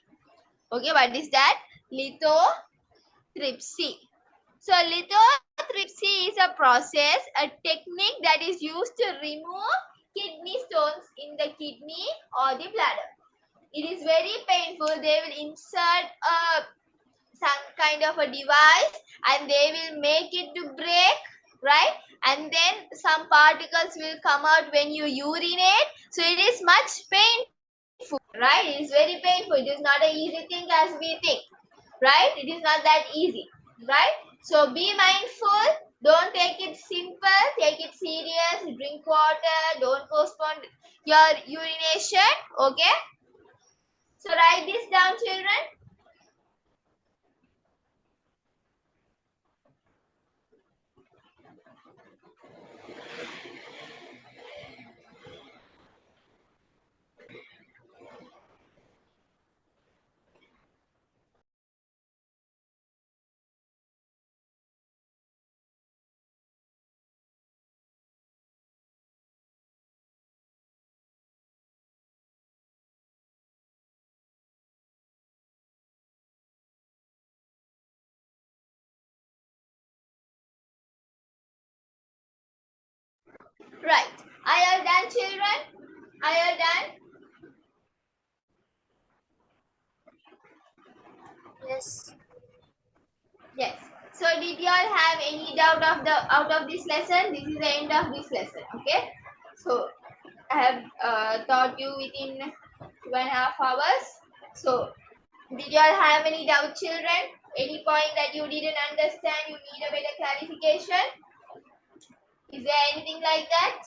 Okay, what is that? Lithotripsy. So lithotripsy is a process, a technique that is used to remove kidney stones in the kidney or the bladder. It is very painful. They will insert some kind of a device and they will make it to break, right? And then some particles will come out when you urinate. So it is much painful, right? It is very painful. It is not an easy thing as we think, right? It is not that easy, right? So be mindful. Don't take it simple. Take it serious. Drink water. Don't postpone your urination. Okay? So write this down, children. Right. Are you done, children? Are you done? Yes. Yes. So did you all have any doubt of the out of this lesson? This is the end of this lesson. Okay. So I have taught you within 2.5 hours. So did you all have any doubt, children? Any point that you didn't understand? You need a better clarification? Is there anything like that?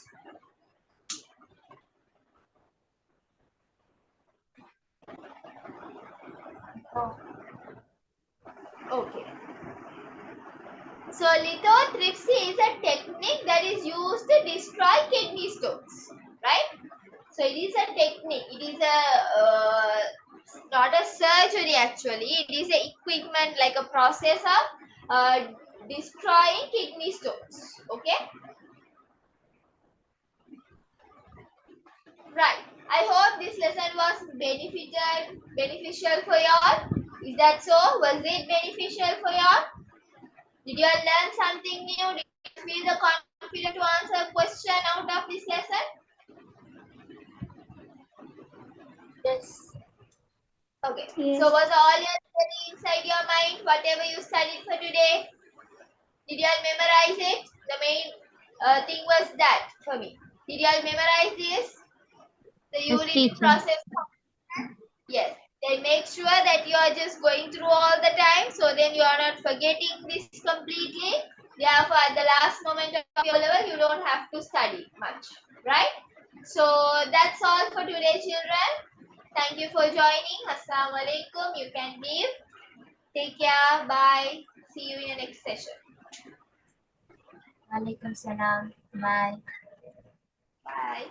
Oh. Okay. So lithotripsy is a technique that is used to destroy kidney stones, right? So it is a technique. It is a not a surgery actually. It is a equipment like a process of destroying kidney stones. Okay, right. I hope this lesson was beneficial for y'all. Is that so? Was it beneficial for y'all? Did you all learn something new? Did you feel the confident to answer a question out of this lesson? Yes. Okay. Yes. So was all your study inside your mind? Whatever you studied for today, did you all memorize it? The main thing was that for me. Did you all memorize this? The Yes, urine teacher. process. Yes. Then make sure that you are just going through all the time, so then you are not forgetting this completely. Therefore, at the last moment of your level, you don't have to study much, right? So that's all for today, children. Thank you for joining. Assalamu alaikum. You can leave. Take care. Bye. See you in the next session. Walaikum salam. Bye. Bye.